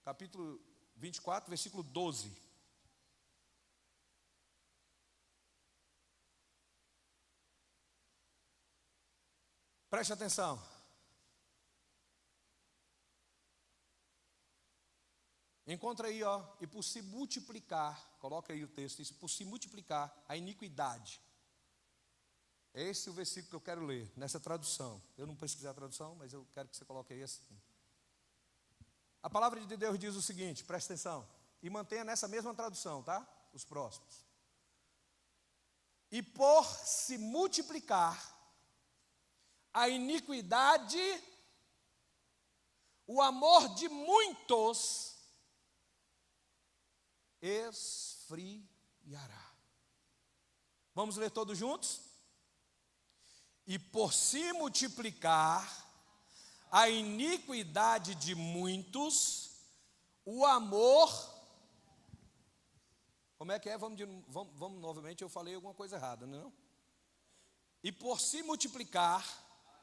capítulo 24, versículo 12. Preste atenção. Encontra aí, e por se multiplicar, coloca aí o texto, isso, por se multiplicar a iniquidade. Esse é o versículo que eu quero ler, nessa tradução. Eu não pesquisei a tradução, mas eu quero que você coloque aí assim. A palavra de Deus diz o seguinte, presta atenção, e mantenha nessa mesma tradução, tá? Os próximos. E por se multiplicar a iniquidade, o amor de muitos esfriará. Vamos ler todos juntos? E por se multiplicar a iniquidade de muitos, o amor... Como é que é? Vamos novamente, eu falei alguma coisa errada, não é? E por se multiplicar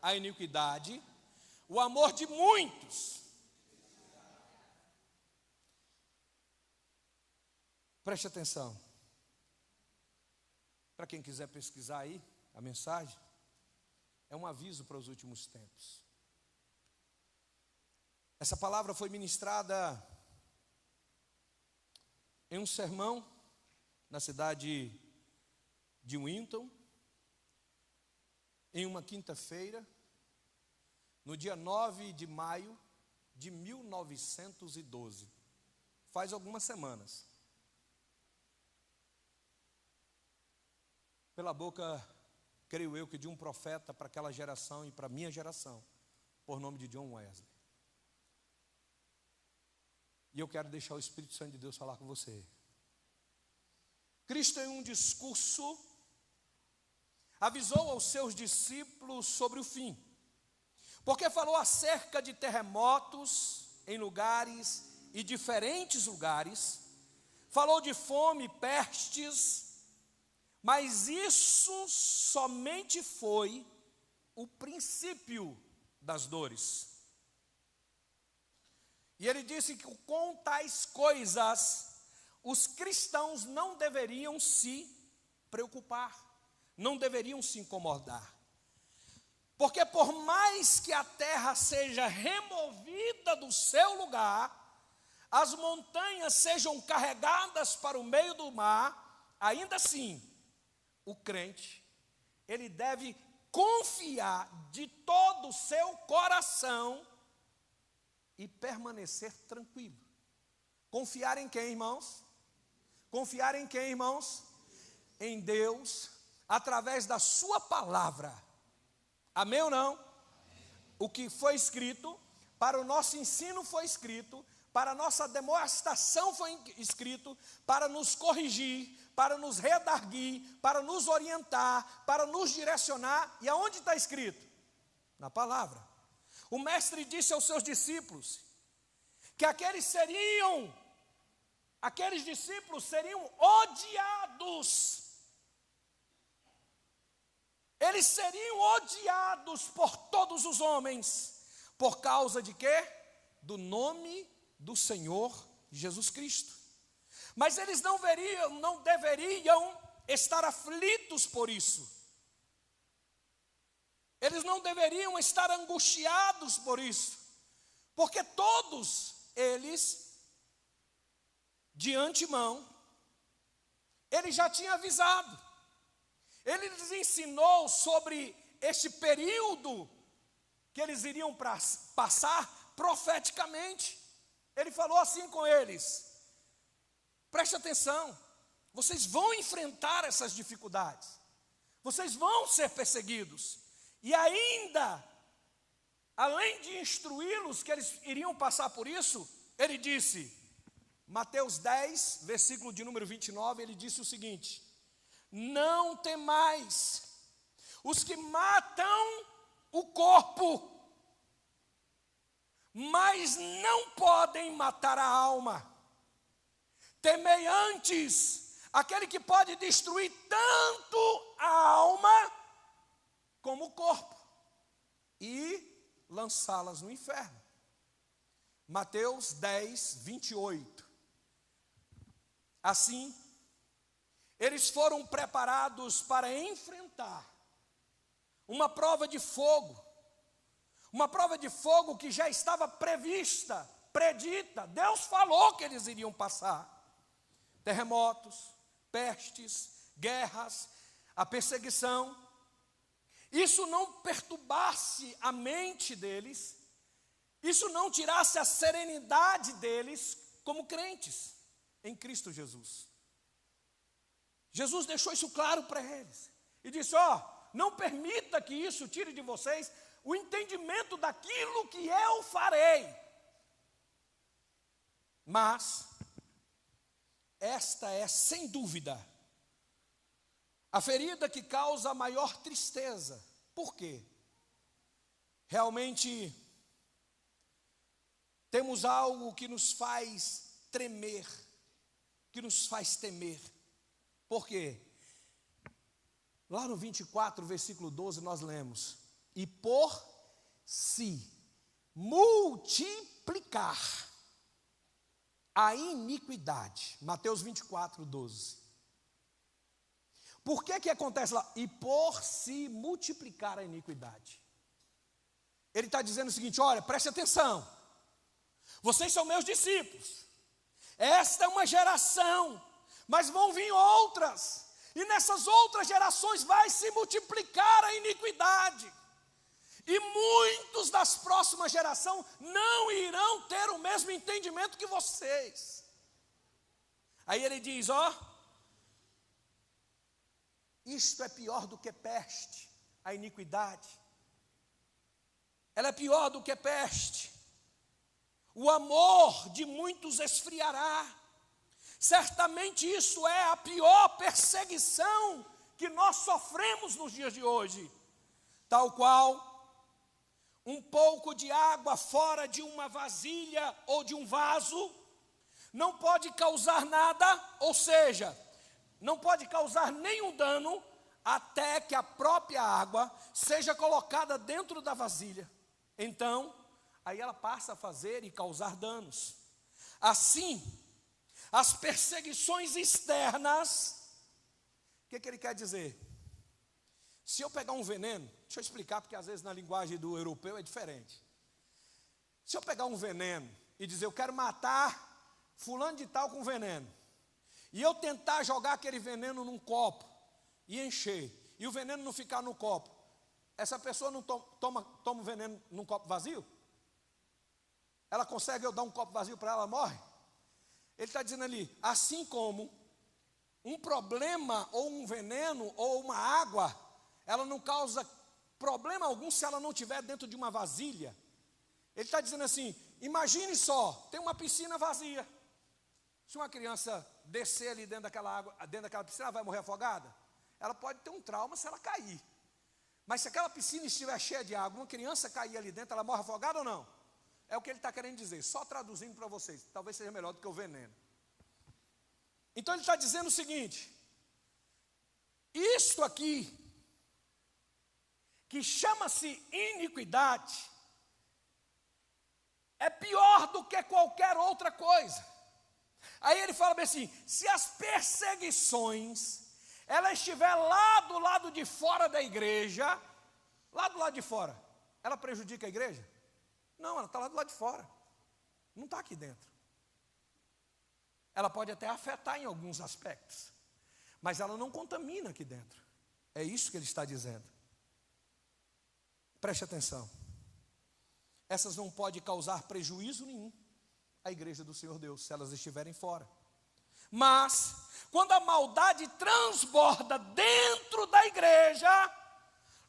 a iniquidade, o amor de muitos... Preste atenção. Para quem quiser pesquisar aí, a mensagem é um aviso para os últimos tempos. Essa palavra foi ministrada em um sermão na cidade de Winton, em uma quinta-feira, no dia 9 de maio de 1912. Faz algumas semanas. Pela boca, creio eu, que de um profeta para aquela geração e para a minha geração, por nome de John Wesley. E eu quero deixar o Espírito Santo de Deus falar com você. Cristo, em um discurso, avisou aos seus discípulos sobre o fim, porque falou acerca de terremotos em lugares e diferentes lugares, falou de fome, pestes, mas isso somente foi o princípio das dores. E ele disse que com tais coisas, os cristãos não deveriam se preocupar, não deveriam se incomodar. Porque por mais que a terra seja removida do seu lugar, as montanhas sejam carregadas para o meio do mar, ainda assim, o crente, ele deve confiar de todo o seu coração e permanecer tranquilo. Confiar em quem, irmãos? Confiar em quem, irmãos? Em Deus, através da sua palavra. Amém ou não? O que foi escrito, para o nosso ensino foi escrito, para a nossa demonstração foi escrito, para nos corrigir, para nos redarguir, para nos orientar, para nos direcionar. E aonde está escrito? Na palavra. O mestre disse aos seus discípulos que aqueles discípulos seriam odiados. Eles seriam odiados por todos os homens. Por causa de quê? Do nome do Senhor Jesus Cristo. Mas eles não deveriam estar aflitos por isso. Eles não deveriam estar angustiados por isso. Porque todos eles, de antemão, ele já tinha avisado. Ele lhes ensinou sobre este período que eles iriam passar profeticamente. Ele falou assim com eles: preste atenção, vocês vão enfrentar essas dificuldades, vocês vão ser perseguidos, e ainda, além de instruí-los que eles iriam passar por isso, ele disse, Mateus 10, versículo de número 29, ele disse o seguinte: não temais os que matam o corpo, mas não podem matar a alma. Temei antes aquele que pode destruir tanto a alma como o corpo e lançá-las no inferno. Mateus 10, 28. Assim, eles foram preparados para enfrentar uma prova de fogo que já estava prevista, predita. Deus falou que eles iriam passar terremotos, pestes, guerras, a perseguição. Isso não perturbasse a mente deles, isso não tirasse a serenidade deles como crentes em Cristo Jesus. Jesus deixou isso claro para eles e disse: não permita que isso tire de vocês o entendimento daquilo que eu farei. Mas esta é, sem dúvida, a ferida que causa a maior tristeza. Por quê? Realmente temos algo que nos faz tremer, que nos faz temer. Por quê? Lá no 24, versículo 12, nós lemos: e por se multiplicar a iniquidade. Mateus 24, 12. Por que acontece lá? E por se multiplicar a iniquidade. Ele está dizendo o seguinte: olha, preste atenção. Vocês são meus discípulos. Esta é uma geração, mas vão vir outras. E nessas outras gerações vai se multiplicar a iniquidade. E muitos das próximas gerações não irão ter o mesmo entendimento que vocês. Aí ele diz: isto é pior do que peste, a iniquidade. Ela é pior do que peste. O amor de muitos esfriará. Certamente isso é a pior perseguição que nós sofremos nos dias de hoje. Tal qual um pouco de água fora de uma vasilha ou de um vaso não pode causar nada, ou seja, não pode causar nenhum dano até que a própria água seja colocada dentro da vasilha. Então, aí ela passa a fazer e causar danos. Assim, as perseguições externas, o que ele quer dizer? Se eu pegar um veneno, deixa eu explicar, porque às vezes na linguagem do europeu é diferente. Se eu pegar um veneno e dizer: eu quero matar fulano de tal com veneno, e eu tentar jogar aquele veneno num copo e encher, e o veneno não ficar no copo, essa pessoa não toma o veneno num copo vazio? Ela consegue, eu dar um copo vazio para ela, morre? Ele está dizendo ali: assim como um problema ou um veneno ou uma água, ela não causa problema algum se ela não estiver dentro de uma vasilha. Ele está dizendo assim: imagine só, tem uma piscina vazia. Se uma criança descer ali dentro daquela água, dentro daquela piscina, ela vai morrer afogada? Ela pode ter um trauma se ela cair. Mas se aquela piscina estiver cheia de água, uma criança cair ali dentro, ela morre afogada ou não? É o que ele está querendo dizer, só traduzindo para vocês, talvez seja melhor do que o veneno. Então ele está dizendo o seguinte: isto aqui, que chama-se iniquidade, é pior do que qualquer outra coisa. Aí ele fala bem assim: se as perseguições, ela estiver lá do lado de fora da igreja, lá do lado de fora, ela prejudica a igreja? Não, ela está lá do lado de fora, não está aqui dentro. Ela pode até afetar em alguns aspectos, mas ela não contamina aqui dentro. É isso que ele está dizendo. Preste atenção. Essas não podem causar prejuízo nenhum à igreja do Senhor Deus, se elas estiverem fora. Mas, quando a maldade transborda dentro da igreja,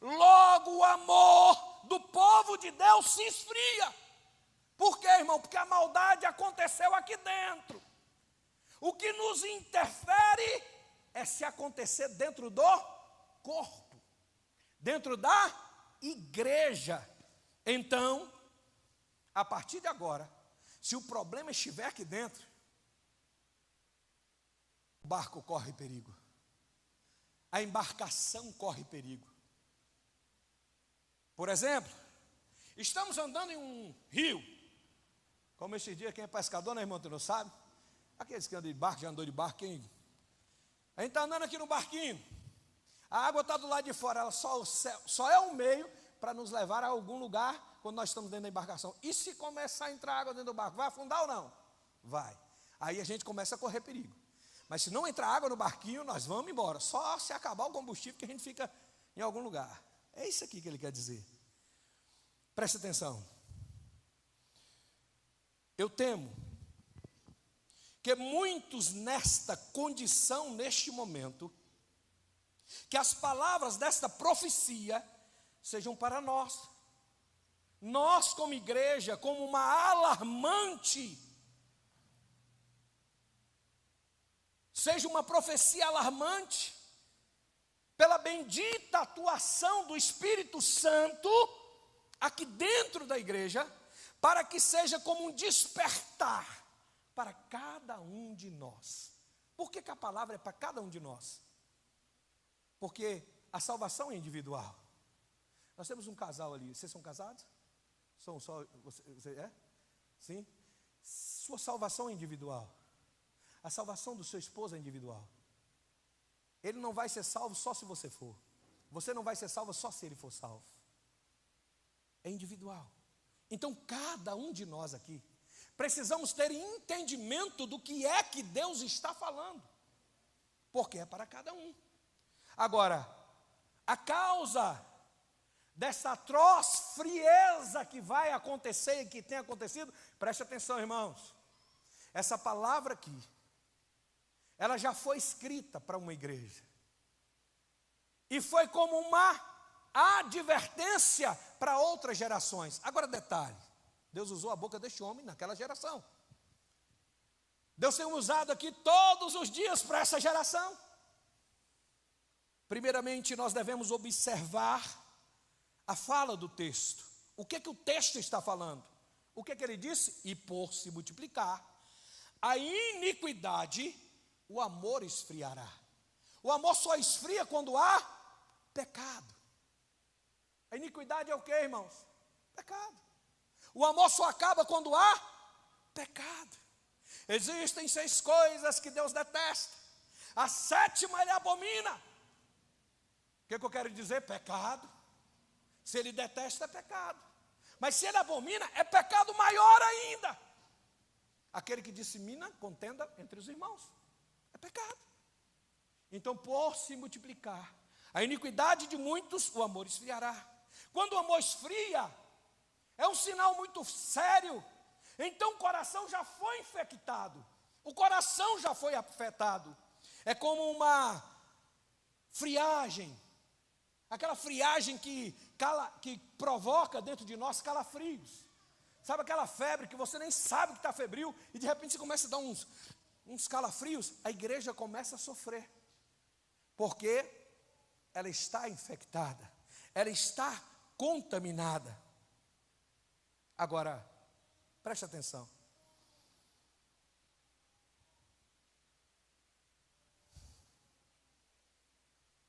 logo o amor do povo de Deus se esfria. Por quê, irmão? Porque a maldade aconteceu aqui dentro. O que nos interfere é se acontecer dentro do corpo, dentro da igreja. Então, a partir de agora, se o problema estiver aqui dentro, o barco corre perigo, a embarcação corre perigo. Por exemplo, estamos andando em um rio, Como esses dias, quem é pescador, né, irmão, tu não sabe? Aqueles que andam de barco, já andou de barco, quem? A gente está andando aqui no barquinho, a água está do lado de fora, ela só é um meio para nos levar a algum lugar quando nós estamos dentro da embarcação. E se começar a entrar água dentro do barco, vai afundar ou não? Vai. Aí a gente começa a correr perigo. Mas se não entrar água no barquinho, nós vamos embora. Só se acabar o combustível que a gente fica em algum lugar. É isso aqui que ele quer dizer. Preste atenção. Eu temo que muitos nesta condição, neste momento, que as palavras desta profecia sejam para nós. Nós como igreja, como uma alarmante, seja uma profecia alarmante, pela bendita atuação do Espírito Santo, aqui dentro da igreja, para que seja como um despertar para cada um de nós. Por que a palavra é para cada um de nós? Porque a salvação é individual. Nós temos um casal ali, vocês são casados? São só, você é? Sim? Sua salvação é individual. A salvação do seu esposo é individual. Ele não vai ser salvo só se você for. Você não vai ser salvo só se ele for salvo. É individual. Então, cada um de nós aqui, precisamos ter entendimento do que é que Deus está falando. Porque é para cada um. Agora, a causa dessa atroz frieza que vai acontecer e que tem acontecido, preste atenção, irmãos. Essa palavra aqui, ela já foi escrita para uma igreja. E foi como uma advertência para outras gerações. Agora detalhe, Deus usou a boca deste homem naquela geração. Deus tem usado aqui todos os dias para essa geração. Primeiramente, nós devemos observar a fala do texto. O que o texto está falando? O que ele disse? E por se multiplicar a iniquidade, o amor esfriará. O amor só esfria quando há pecado. A iniquidade é o que, irmãos? Pecado. O amor só acaba quando há pecado. Existem 6 coisas que Deus detesta. A 7ª ele abomina. O que eu quero dizer? Pecado. Se ele detesta, é pecado. Mas se ele abomina, é pecado maior ainda. Aquele que dissemina contenda entre os irmãos. É pecado. Então, por se multiplicar a iniquidade de muitos, o amor esfriará. Quando o amor esfria, é um sinal muito sério. Então o coração já foi infectado. O coração já foi afetado. É como uma friagem. Aquela friagem que provoca dentro de nós calafrios. Sabe aquela febre que você nem sabe que está febril e de repente você começa a dar uns calafrios? A igreja começa a sofrer. Porque ela está infectada. Ela está contaminada. Agora, preste atenção.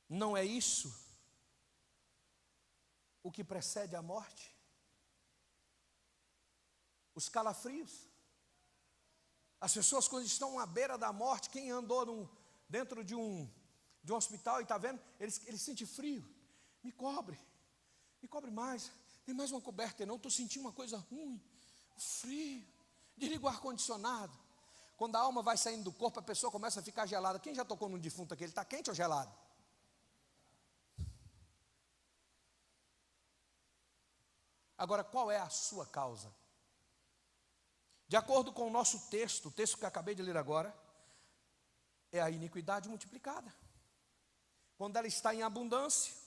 Não é isso o que precede a morte? Os calafrios. As pessoas quando estão à beira da morte, quem andou dentro de um hospital e está vendo, ele sente frio. Me cobre mais. Tem mais uma coberta aí não, estou sentindo uma coisa ruim. Frio. Desliga o ar-condicionado. Quando a alma vai saindo do corpo, a pessoa começa a ficar gelada. Quem já tocou num defunto aqui? Ele está quente ou gelado? Agora, qual é a sua causa? De acordo com o nosso texto, o texto que eu acabei de ler agora, é a iniquidade multiplicada. Quando ela está em abundância,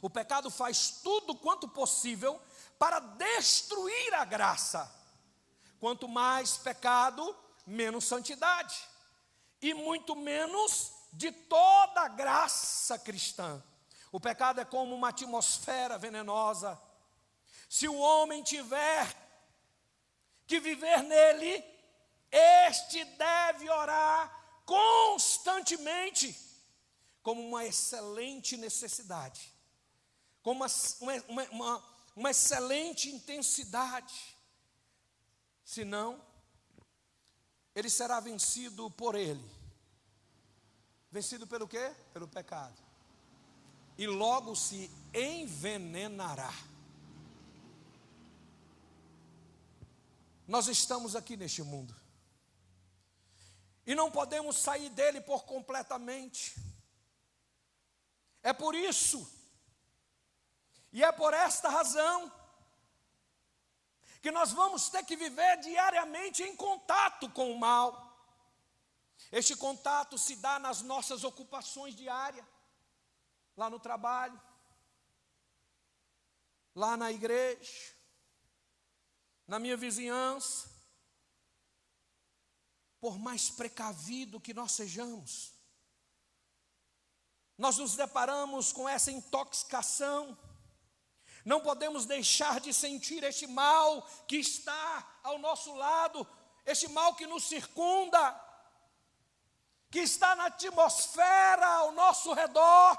o pecado faz tudo quanto possível para destruir a graça. Quanto mais pecado, menos santidade. E muito menos de toda a graça cristã. O pecado é como uma atmosfera venenosa. Se o homem tiver que viver nele, este deve orar constantemente, como uma excelente necessidade, como uma excelente intensidade. senão ele será vencido por ele. Vencido pelo quê? Pelo pecado. E logo se envenenará. Nós estamos aqui neste mundo e não podemos sair dele por completamente. É por isso e é por esta razão que nós vamos ter que viver diariamente em contato com o mal. Este contato se dá nas nossas ocupações diárias, lá no trabalho, lá na igreja, na minha vizinhança. Por mais precavido que nós sejamos, nós nos deparamos com essa intoxicação. Não podemos deixar de sentir este mal que está ao nosso lado, este mal que nos circunda, que está na atmosfera ao nosso redor,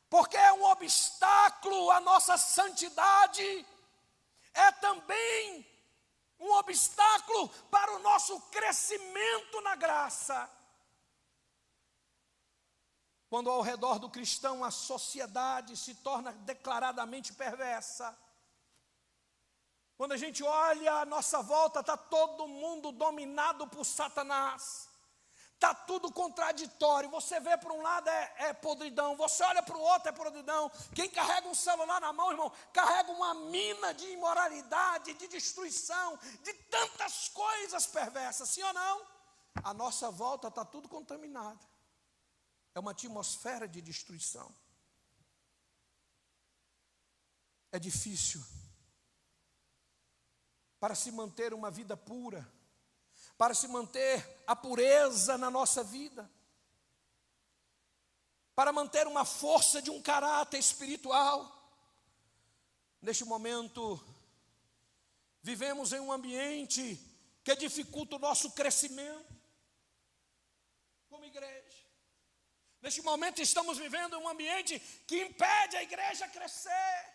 porque é um obstáculo à nossa santidade, é também um obstáculo para o nosso crescimento na graça. Quando ao redor do cristão a sociedade se torna declaradamente perversa, quando a gente olha à nossa volta, está todo mundo dominado por Satanás, está tudo contraditório. Você vê para um lado é podridão, você olha para o outro é podridão. Quem carrega um celular na mão, irmão, carrega uma mina de imoralidade, de destruição, de tantas coisas perversas, sim ou não? À nossa volta está tudo contaminado. É uma atmosfera de destruição. É difícil para se manter uma vida pura, para se manter a pureza na nossa vida, para manter uma força de um caráter espiritual. Neste momento, vivemos em um ambiente que dificulta o nosso crescimento como igreja. Neste momento estamos vivendo em um ambiente que impede a igreja a crescer.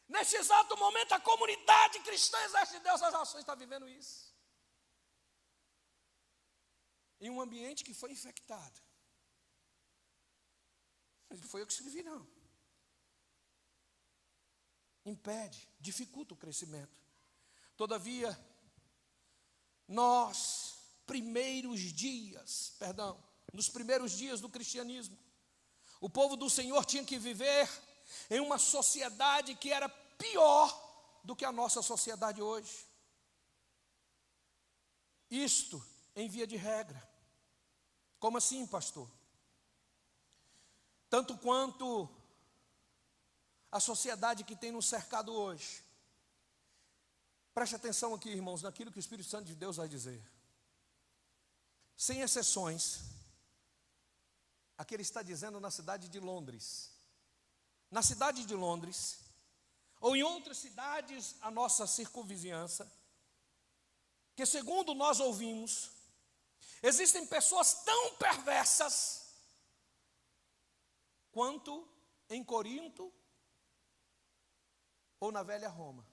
Neste exato momento a comunidade cristã Exército de Deus das Nações está vivendo isso. Em um ambiente que foi infectado. Mas não foi eu que escrevi, não. Impede, dificulta o crescimento. Todavia, nos primeiros dias do cristianismo, o povo do Senhor tinha que viver em uma sociedade que era pior do que a nossa sociedade hoje. Isto em via de regra. Como assim, pastor? Tanto quanto a sociedade que tem nos cercado hoje. Preste atenção aqui, irmãos, naquilo que o Espírito Santo de Deus vai dizer. Sem exceções, aqui ele está dizendo na cidade de Londres. Na cidade de Londres, ou em outras cidades à nossa circunvizinhança, que segundo nós ouvimos, existem pessoas tão perversas quanto em Corinto ou na velha Roma.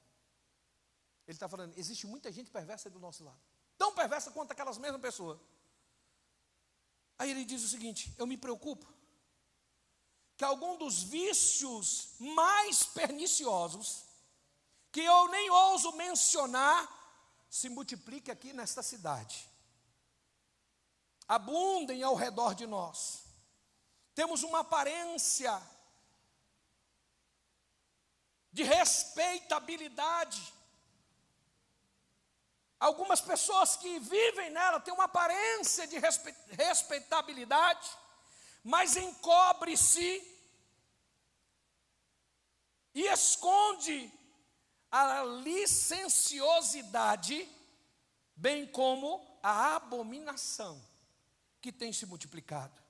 Ele está falando, existe muita gente perversa do nosso lado, tão perversa quanto aquelas mesmas pessoas. Aí ele diz o seguinte: eu me preocupo que algum dos vícios mais perniciosos, que eu nem ouso mencionar, se multiplique aqui nesta cidade, abundem ao redor de nós. Temos uma aparência de respeitabilidade. Algumas pessoas que vivem nela têm uma aparência de respeitabilidade, mas encobre-se e esconde a licenciosidade, bem como a abominação que tem se multiplicado.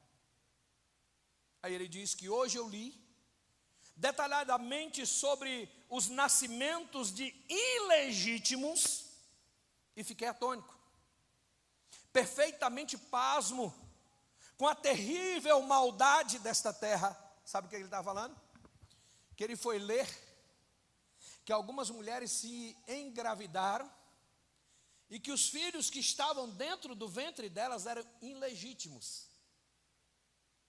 Aí ele diz que hoje eu li detalhadamente sobre os nascimentos de ilegítimos e fiquei atônico, perfeitamente pasmo com a terrível maldade desta terra. Sabe o que ele está falando? Que ele foi ler que algumas mulheres se engravidaram e que os filhos que estavam dentro do ventre delas eram ilegítimos.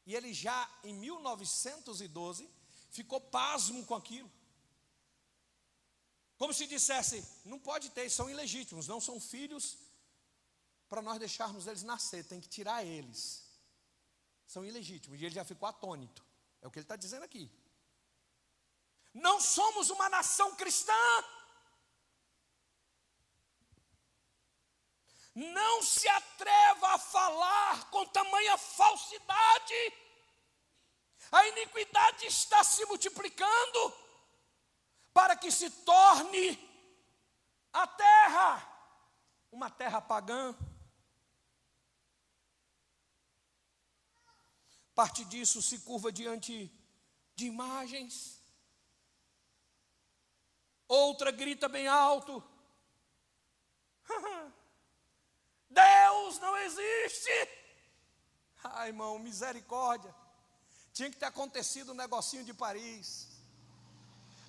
E ele já, em 1912, ficou pasmo com aquilo. Como se dissesse, não pode ter, são ilegítimos, não são filhos para nós deixarmos eles nascer, tem que tirar eles. São ilegítimos, e ele já ficou atônito. É o que ele está dizendo aqui. Não somos uma nação cristã. Não se atreva a falar com tamanha falsidade. A iniquidade está se multiplicando para que se torne a terra uma terra pagã. Parte disso se curva diante de imagens. Outra grita bem alto: Deus não existe. Ai, irmão, misericórdia. Tinha que ter acontecido um negocinho de Paris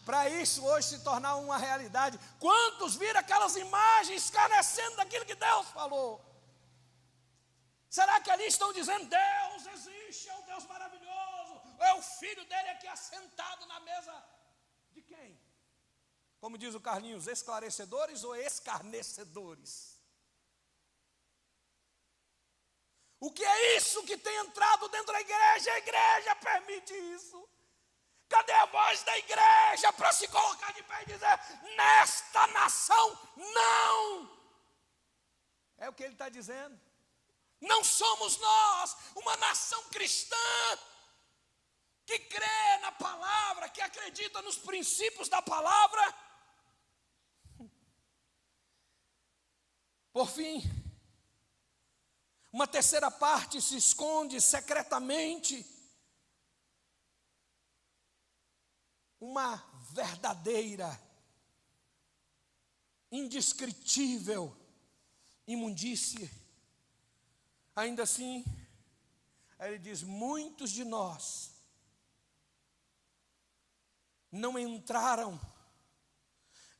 para isso hoje se tornar uma realidade. Quantos viram aquelas imagens escarnecendo daquilo que Deus falou? Será que ali estão dizendo, Deus existe, é um Deus maravilhoso, é o Filho dele aqui assentado na mesa de quem? Como diz o Carlinhos, esclarecedores ou escarnecedores? O que é isso que tem entrado dentro da igreja? A igreja permite isso. Cadê a voz da igreja para se colocar de pé e dizer, nesta nação, não? É o que ele está dizendo. Não somos nós uma nação cristã que crê na palavra, que acredita nos princípios da palavra. Por fim, uma terceira parte se esconde secretamente. Uma verdadeira, indescritível imundície. Ainda assim, ele diz, muitos de nós não entraram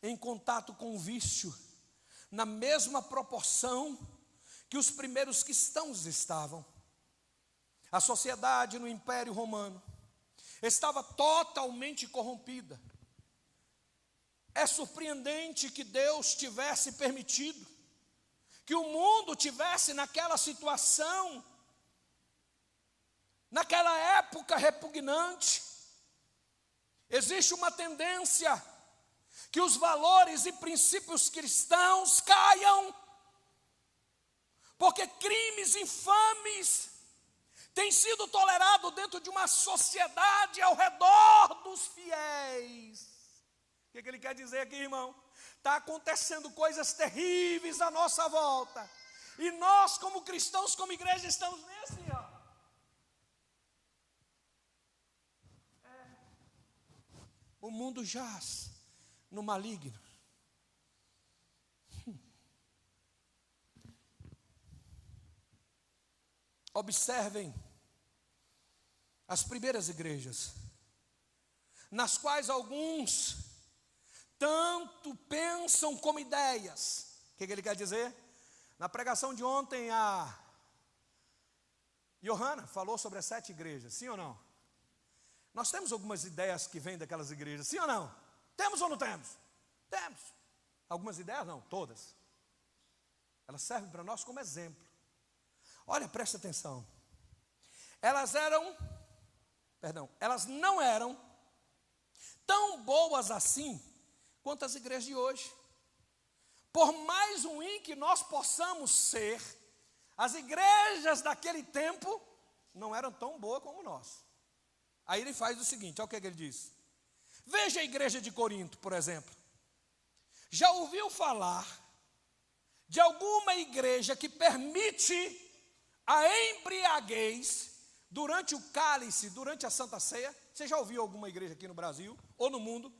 em contato com o vício na mesma proporção que os primeiros cristãos estavam. A sociedade no Império Romano estava totalmente corrompida. É surpreendente que Deus tivesse permitido que o mundo tivesse naquela situação, naquela época repugnante. Existe uma tendência que os valores e princípios cristãos caiam, porque crimes infames têm sido tolerados dentro de uma sociedade ao redor dos fiéis. O que ele quer dizer aqui, irmão? Está acontecendo coisas terríveis à nossa volta. E nós, como cristãos, como igreja, estamos nesse, ó. O mundo jaz no maligno. Observem as primeiras igrejas, nas quais alguns tanto pensam como ideias. O que ele quer dizer? Na pregação de ontem, a Johanna falou sobre as 7 igrejas, sim ou não? Nós temos algumas ideias que vêm daquelas igrejas, sim ou não? Temos ou não temos? Temos. Algumas ideias não, todas. Elas servem para nós como exemplo. Olha, presta atenção. Elas não eram tão boas assim quanto as igrejas de hoje. Por mais ruim que nós possamos ser, as igrejas daquele tempo não eram tão boas como nós. Aí ele faz o seguinte, olha o que ele diz. Veja a igreja de Corinto, por exemplo. Já ouviu falar de alguma igreja que permite a embriaguez durante o cálice, durante a Santa Ceia? Você já ouviu alguma igreja aqui no Brasil ou no mundo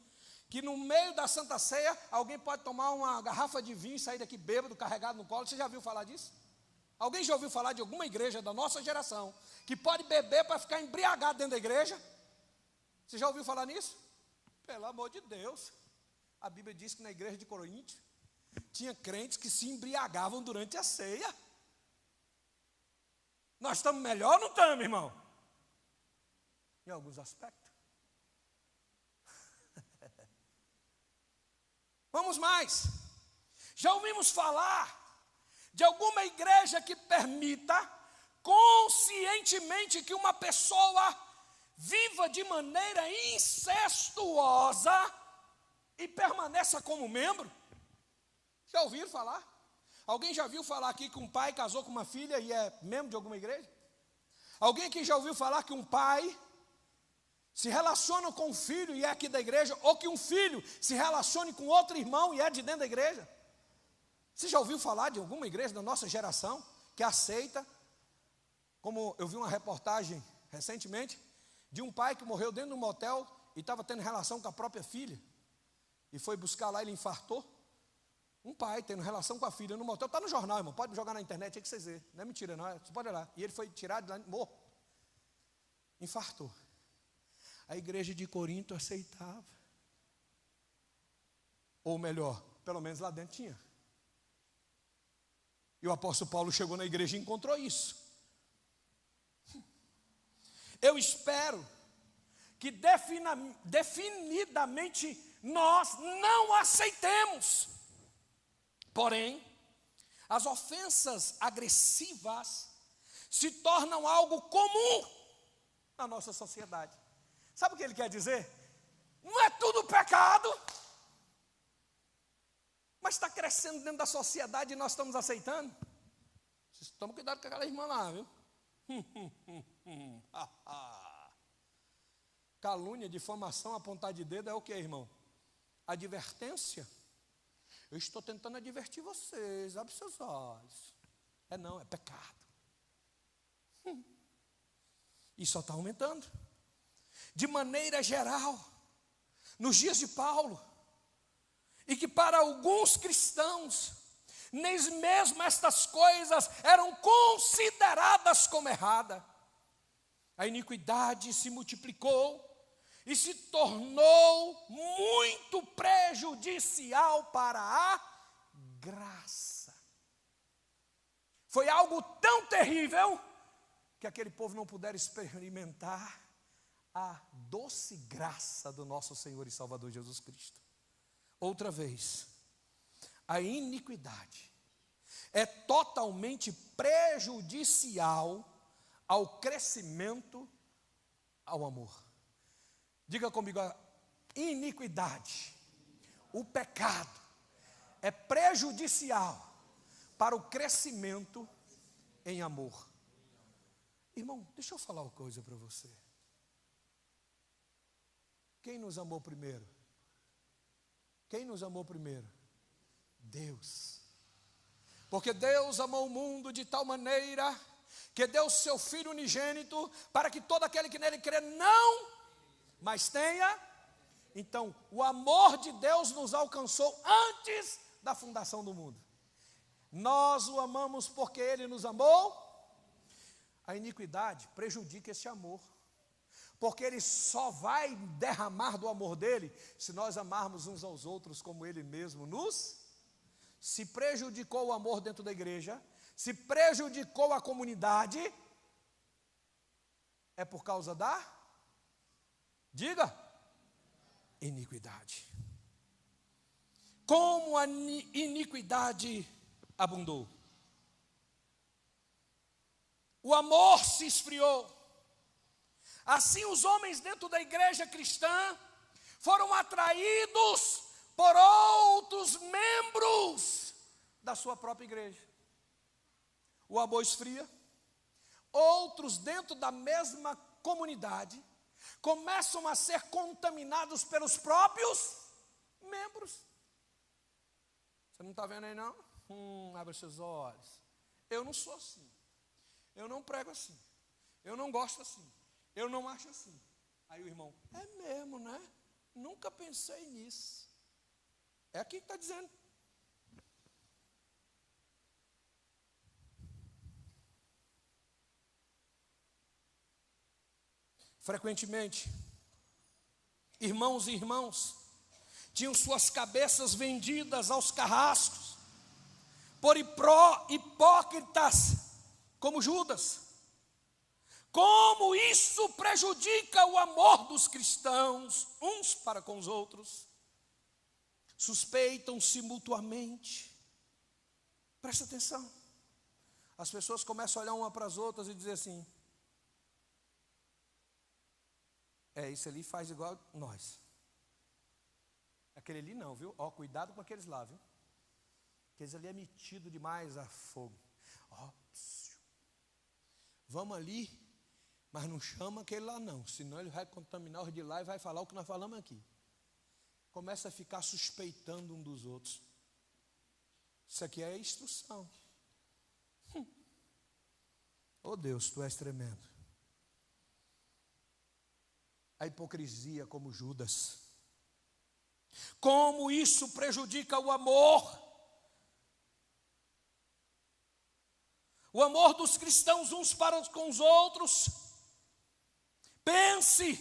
que no meio da Santa Ceia alguém pode tomar uma garrafa de vinho e sair daqui bêbado, carregado no colo? Você já ouviu falar disso? Alguém já ouviu falar de alguma igreja da nossa geração que pode beber para ficar embriagado dentro da igreja? Você já ouviu falar nisso? Pelo amor de Deus. A Bíblia diz que na igreja de Corinto tinha crentes que se embriagavam durante a ceia. Nós estamos melhor ou não estamos, irmão? Em alguns aspectos. Vamos mais. Já ouvimos falar de alguma igreja que permita conscientemente que uma pessoa viva de maneira incestuosa e permaneça como membro? Já ouviram falar? Alguém já viu falar aqui que um pai casou com uma filha e é membro de alguma igreja? Alguém aqui já ouviu falar que um pai se relaciona com um filho e é aqui da igreja, ou que um filho se relacione com outro irmão e é de dentro da igreja? Você já ouviu falar de alguma igreja da nossa geração que aceita, como eu vi uma reportagem recentemente, de um pai que morreu dentro de um motel e estava tendo relação com a própria filha, e foi buscar lá e ele infartou? Um pai tendo relação com a filha no motel, está no jornal, irmão, pode jogar na internet aí que vocês verem, não é mentira não, você pode olhar, e ele foi tirado de lá, morto, infartou. A igreja de Corinto aceitava, ou melhor, pelo menos lá dentro tinha. E o apóstolo Paulo chegou na igreja e encontrou isso. Eu espero que definidamente nós não aceitemos. Porém, as ofensas agressivas se tornam algo comum na nossa sociedade. Sabe o que ele quer dizer? Não é tudo pecado, mas está crescendo dentro da sociedade e nós estamos aceitando. Toma cuidado com aquela irmã lá, viu? Calúnia, difamação, apontar de dedo é o que, irmão? Advertência. Eu estou tentando advertir vocês, abre seus olhos. Não, é pecado. E só está aumentando. De maneira geral, nos dias de Paulo, e que para alguns cristãos, nem mesmo estas coisas eram consideradas como errada. A iniquidade se multiplicou e se tornou muito prejudicial para a graça. Foi algo tão terrível que aquele povo não pudera experimentar a doce graça do nosso Senhor e Salvador Jesus Cristo. Outra vez, a iniquidade é totalmente prejudicial ao crescimento, ao amor. Diga comigo, a iniquidade, o pecado, é prejudicial para o crescimento em amor. Irmão, deixa eu falar uma coisa para você. Quem nos amou primeiro? Quem nos amou primeiro? Deus. Porque Deus amou o mundo de tal maneira que deu seu Filho unigênito para que todo aquele que nele crê não, mas tenha. Então, o amor de Deus nos alcançou antes da fundação do mundo. Nós o amamos porque Ele nos amou. A iniquidade prejudica esse amor, porque Ele só vai derramar do amor dEle se nós amarmos uns aos outros como Ele mesmo nos. Se prejudicou o amor dentro da igreja, se prejudicou a comunidade, é por causa da, diga, iniquidade. Como a iniquidade abundou, o amor se esfriou. Assim os homens dentro da igreja cristã foram atraídos por outros membros da sua própria igreja. O amor esfria. Outros dentro da mesma comunidade começam a ser contaminados pelos próprios membros. Você não está vendo aí não? Abre seus olhos. Eu não sou assim. Eu não prego assim. Eu não gosto assim. Eu não acho assim. Aí o irmão, é mesmo, né? Nunca pensei nisso. É aqui que está dizendo. Frequentemente, irmãos e irmãos tinham suas cabeças vendidas aos carrascos, por hipócritas como Judas. Como isso prejudica o amor dos cristãos uns para com os outros? Suspeitam-se mutuamente. Presta atenção. As pessoas começam a olhar uma para as outras e dizer assim: esse ali faz igual nós. Aquele ali não, viu? Ó, cuidado com aqueles lá, viu? Aqueles ali é metido demais a fogo. Ó, vamos ali, mas não chama aquele lá não, senão ele vai contaminar os de lá e vai falar o que nós falamos aqui. Começa a ficar suspeitando um dos outros. Isso aqui é instrução. Oh Deus, tu és tremendo. A hipocrisia como Judas. Como isso prejudica o amor. O amor dos cristãos uns para com os outros. Pense,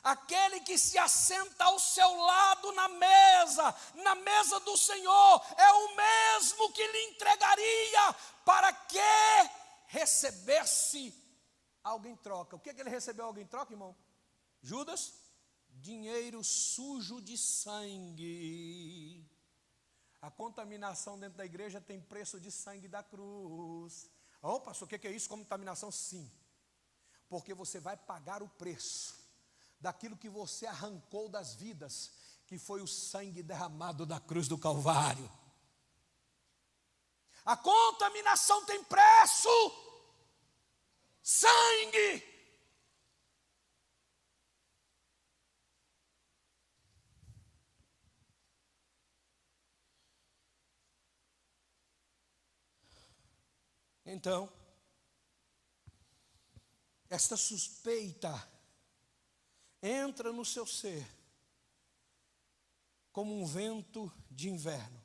aquele que se assenta ao seu lado na mesa do Senhor, é o mesmo que lhe entregaria para que recebesse algo em troca. O que ele recebeu algo em troca, irmão? Judas? Dinheiro sujo de sangue. A contaminação dentro da igreja tem preço de sangue da cruz. Oh, pastor, o que é isso? Contaminação? Sim. Porque você vai pagar o preço daquilo que você arrancou das vidas, que foi o sangue derramado da cruz do Calvário. A contaminação tem preço. Sangue. Então, esta suspeita entra no seu ser como um vento de inverno.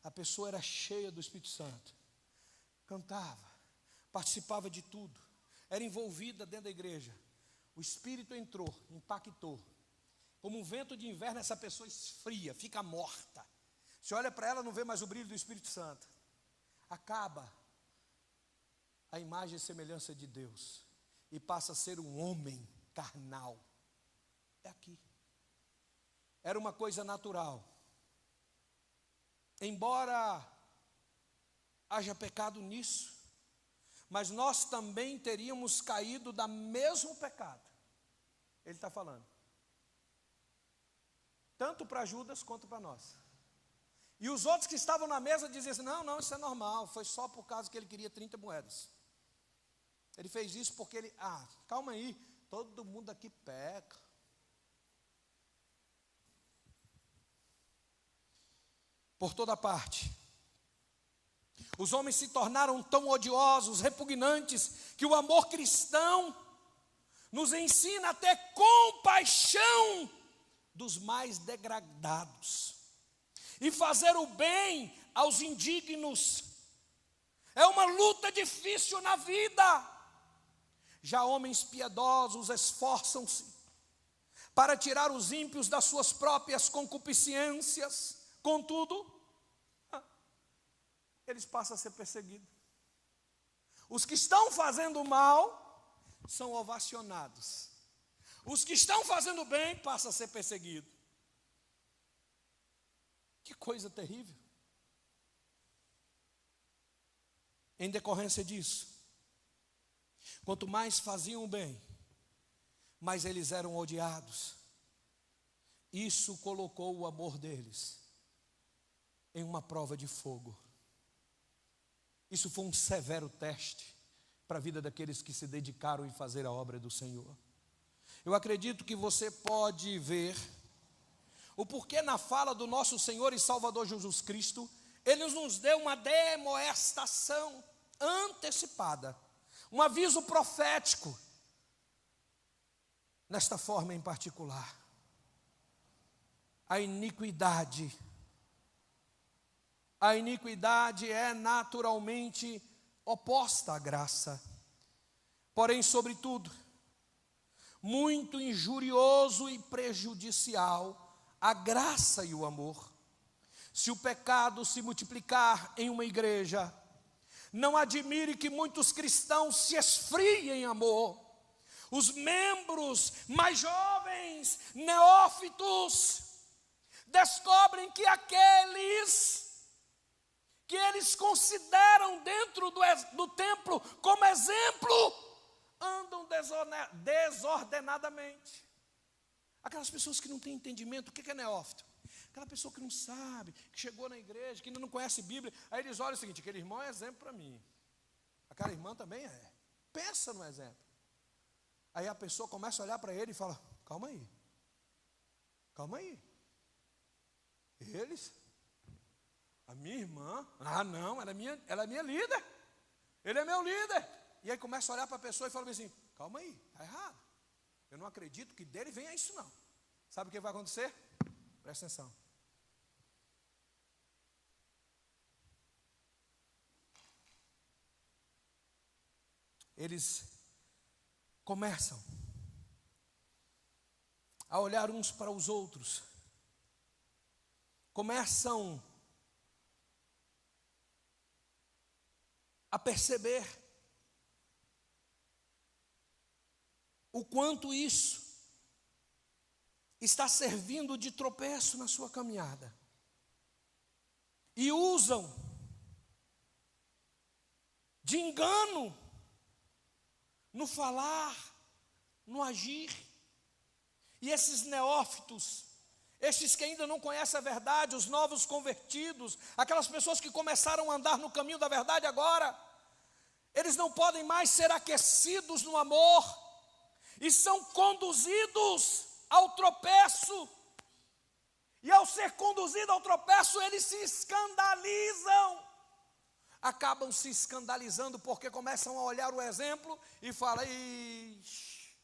A pessoa era cheia do Espírito Santo, cantava, participava de tudo, era envolvida dentro da igreja. O Espírito entrou, impactou. Como um vento de inverno, essa pessoa esfria, fica morta. Você olha para ela, não vê mais o brilho do Espírito Santo. Acaba a imagem e semelhança de Deus e passa a ser um homem carnal. É aqui. Era uma coisa natural. Embora haja pecado nisso, mas nós também teríamos caído do mesmo pecado. Ele está falando. Tanto para Judas quanto para nós. E os outros que estavam na mesa diziam assim: não, isso é normal, foi só por causa que ele queria 30 moedas. Ele fez isso porque ele, calma aí, todo mundo aqui peca. Por toda parte. Os homens se tornaram tão odiosos, repugnantes, que o amor cristão nos ensina até compaixão dos mais degradados. E fazer o bem aos indignos. É uma luta difícil na vida. Já homens piedosos esforçam-se para tirar os ímpios das suas próprias concupiscências. Contudo, eles passam a ser perseguidos. Os que estão fazendo mal são ovacionados. Os que estão fazendo bem passam a ser perseguidos. Que coisa terrível. Em decorrência disso, quanto mais faziam o bem, mais eles eram odiados. Isso colocou o amor deles em uma prova de fogo. Isso foi um severo teste para a vida daqueles que se dedicaram em fazer a obra do Senhor. Eu acredito que você pode ver o porquê na fala do nosso Senhor e Salvador Jesus Cristo, Ele nos deu uma demoestação antecipada, um aviso profético, nesta forma em particular. A iniquidade é naturalmente oposta à graça, porém, sobretudo, muito injurioso e prejudicial a graça e o amor. Se o pecado se multiplicar em uma igreja, não admire que muitos cristãos se esfriem em amor. Os membros mais jovens, neófitos, descobrem que aqueles que eles consideram dentro do templo como exemplo, andam desordenadamente. Aquelas pessoas que não têm entendimento, o que é neófito? Aquela pessoa que não sabe, que chegou na igreja, que ainda não conhece Bíblia, aí eles olham o seguinte: aquele irmão é exemplo para mim, aquela irmã também é, pensa no exemplo. Aí a pessoa começa a olhar para ele e fala: calma aí, eles, a minha irmã, não, ela é minha líder, ele é meu líder. E aí começa a olhar para a pessoa e fala assim: calma aí, está errado, eu não acredito que dele venha isso não. Sabe o que vai acontecer? Presta atenção. Eles começam a olhar uns para os outros, começam a perceber o quanto isso está servindo de tropeço na sua caminhada, e usam de engano no falar, no agir. E esses neófitos, estes que ainda não conhecem a verdade, os novos convertidos, aquelas pessoas que começaram a andar no caminho da verdade agora, eles não podem mais ser aquecidos no amor, e são conduzidos ao tropeço. E ao ser conduzido ao tropeço, eles se escandalizam. Acabam se escandalizando porque começam a olhar o exemplo e falam: ixi,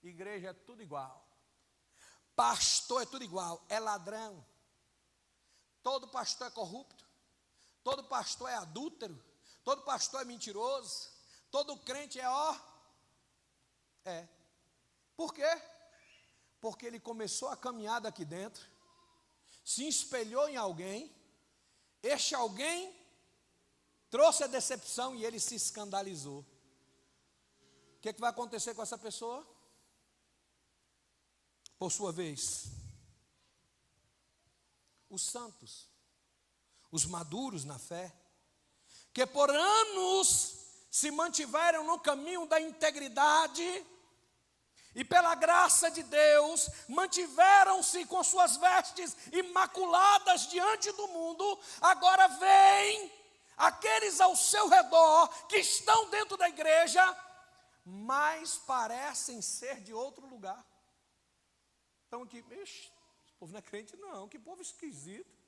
igreja é tudo igual, pastor é tudo igual, é ladrão, todo pastor é corrupto, todo pastor é adúltero, todo pastor é mentiroso, todo crente é Por quê? Porque ele começou a caminhada aqui dentro, se espelhou em alguém, este alguém trouxe a decepção e ele se escandalizou. O que vai acontecer com essa pessoa? Por sua vez, os santos, os maduros na fé, que por anos se mantiveram no caminho da integridade, e pela graça de Deus, mantiveram-se com suas vestes imaculadas diante do mundo, agora vem aqueles ao seu redor, que estão dentro da igreja, mas parecem ser de outro lugar. Então aqui, esse povo não é crente não, que povo esquisito.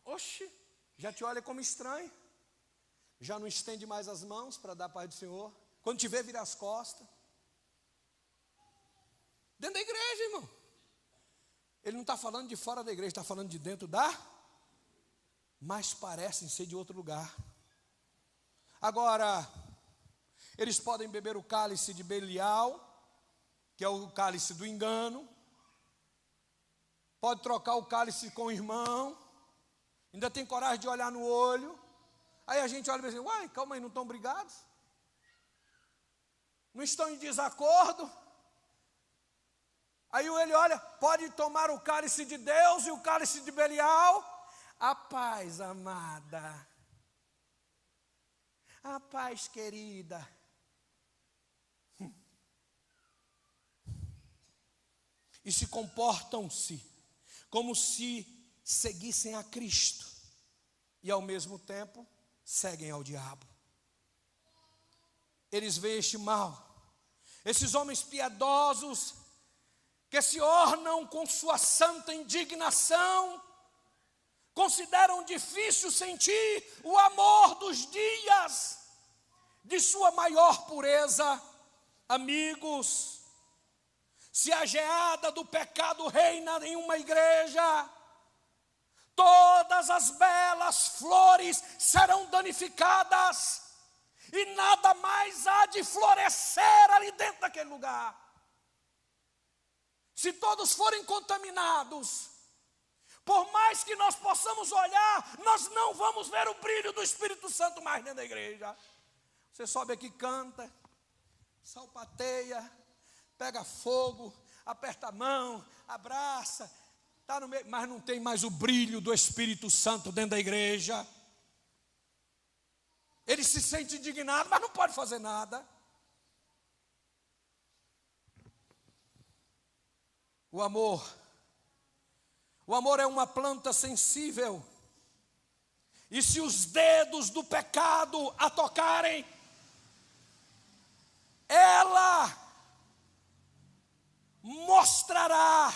Oxe, já te olha como estranho, já não estende mais as mãos para dar a paz do Senhor, quando te vê vira as costas. Dentro da igreja, irmão. Ele não está falando de fora da igreja, está falando de dentro mas parecem ser de outro lugar. Agora, eles podem beber o cálice de Belial, que é o cálice do engano, pode trocar o cálice com o irmão, ainda tem coragem de olhar no olho. Aí a gente olha e diz assim: uai, calma aí, não estão brigados? Não estão em desacordo? Aí ele olha, pode tomar o cálice de Deus e o cálice de Belial. A paz, amada, a paz, querida. E se comportam-se como se seguissem a Cristo, e ao mesmo tempo seguem ao diabo. Eles veem este mal, esses homens piedosos, que se ornam com sua santa indignação, consideram difícil sentir o amor dos dias de sua maior pureza. Amigos, se a geada do pecado reina em uma igreja, todas as belas flores serão danificadas, e nada mais há de florescer ali dentro daquele lugar. se todos forem contaminados, por mais que nós possamos olhar, nós não vamos ver o brilho do Espírito Santo mais dentro da igreja. Você sobe aqui, canta, salpateia, pega fogo, aperta a mão, abraça, está no meio, mas não tem mais o brilho do Espírito Santo dentro da igreja. Ele se sente indignado, mas não pode fazer nada. O amor é uma planta sensível, e se os dedos do pecado a tocarem, ela mostrará.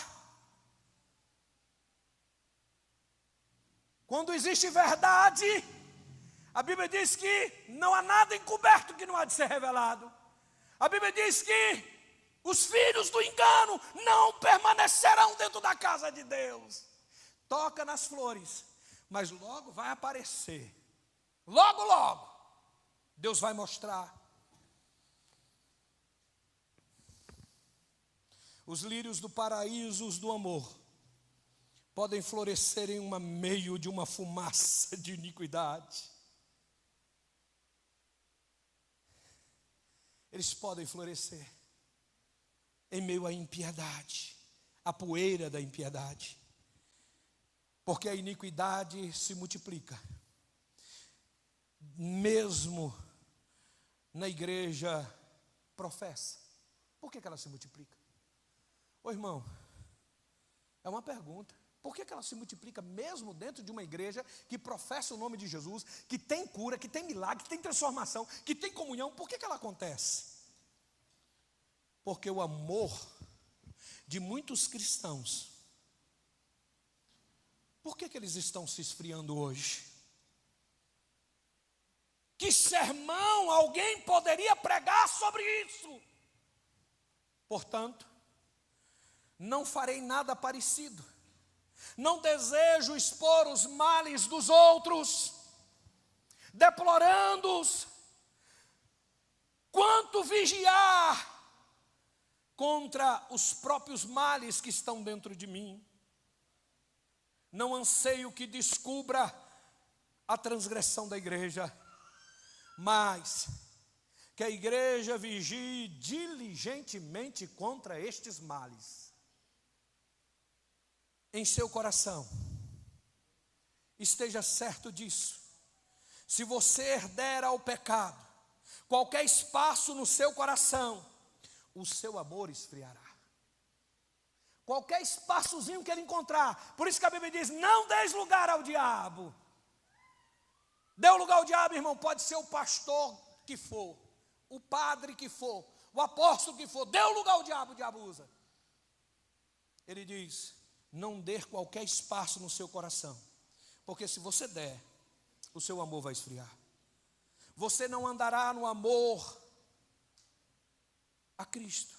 Quando existe verdade, a Bíblia diz que não há nada encoberto que não há de ser revelado. A Bíblia diz que os filhos do engano não permanecerão dentro da casa de Deus. Toca nas flores, mas logo vai aparecer. Logo, logo, Deus vai mostrar. Os lírios do paraíso, os do amor, podem florescer em meio de uma fumaça de iniquidade. Eles podem florescer em meio à impiedade, à poeira da impiedade, porque a iniquidade se multiplica, mesmo na igreja professa. Por que ela se multiplica? Ô irmão, é uma pergunta. Por que ela se multiplica mesmo dentro de uma igreja que professa o nome de Jesus, que tem cura, que tem milagre, que tem transformação, que tem comunhão? Por que ela acontece? Porque o amor de muitos cristãos, por que eles estão se esfriando hoje? Que sermão alguém poderia pregar sobre isso? Portanto, não farei nada parecido. Não desejo expor os males dos outros, deplorando-os, quanto vigiar contra os próprios males que estão dentro de mim. Não anseio que descubra a transgressão da igreja, mas que a igreja vigie diligentemente contra estes males. Em seu coração, esteja certo disso. Se você herder ao pecado qualquer espaço no seu coração, o seu amor esfriará. Qualquer espaçozinho que ele encontrar. Por isso que a Bíblia diz: não deis lugar ao diabo. Dê lugar ao diabo, irmão. Pode ser o pastor que for, o padre que for, o apóstolo que for. Dê lugar ao diabo, o diabo usa. Ele diz: não dê qualquer espaço no seu coração, porque se você der, o seu amor vai esfriar. Você não andará no amor a Cristo,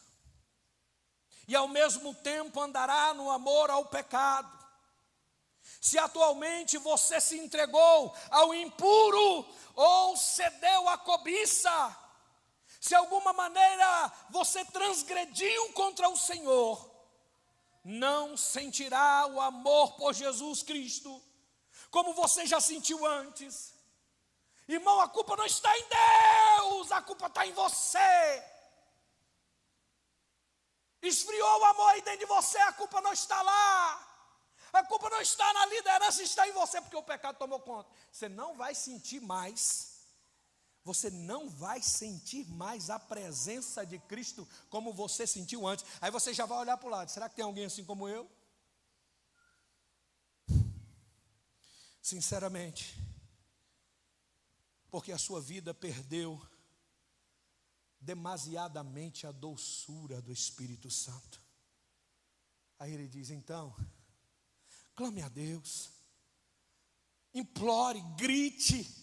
e ao mesmo tempo andará no amor ao pecado. Se atualmente você se entregou ao impuro, ou cedeu à cobiça, se de alguma maneira você transgrediu contra o Senhor, não sentirá o amor por Jesus Cristo, como você já sentiu antes. Irmão, a culpa não está em Deus, a culpa está em você. Esfriou o amor aí dentro de você, a culpa não está lá. A culpa não está na liderança, está em você, porque o pecado tomou conta. Você não vai sentir mais a presença de Cristo como você sentiu antes. Aí você já vai olhar para o lado: será que tem alguém assim como eu? Sinceramente, porque a sua vida perdeu demasiadamente a doçura do Espírito Santo. Aí ele diz: então, clame a Deus, implore, grite,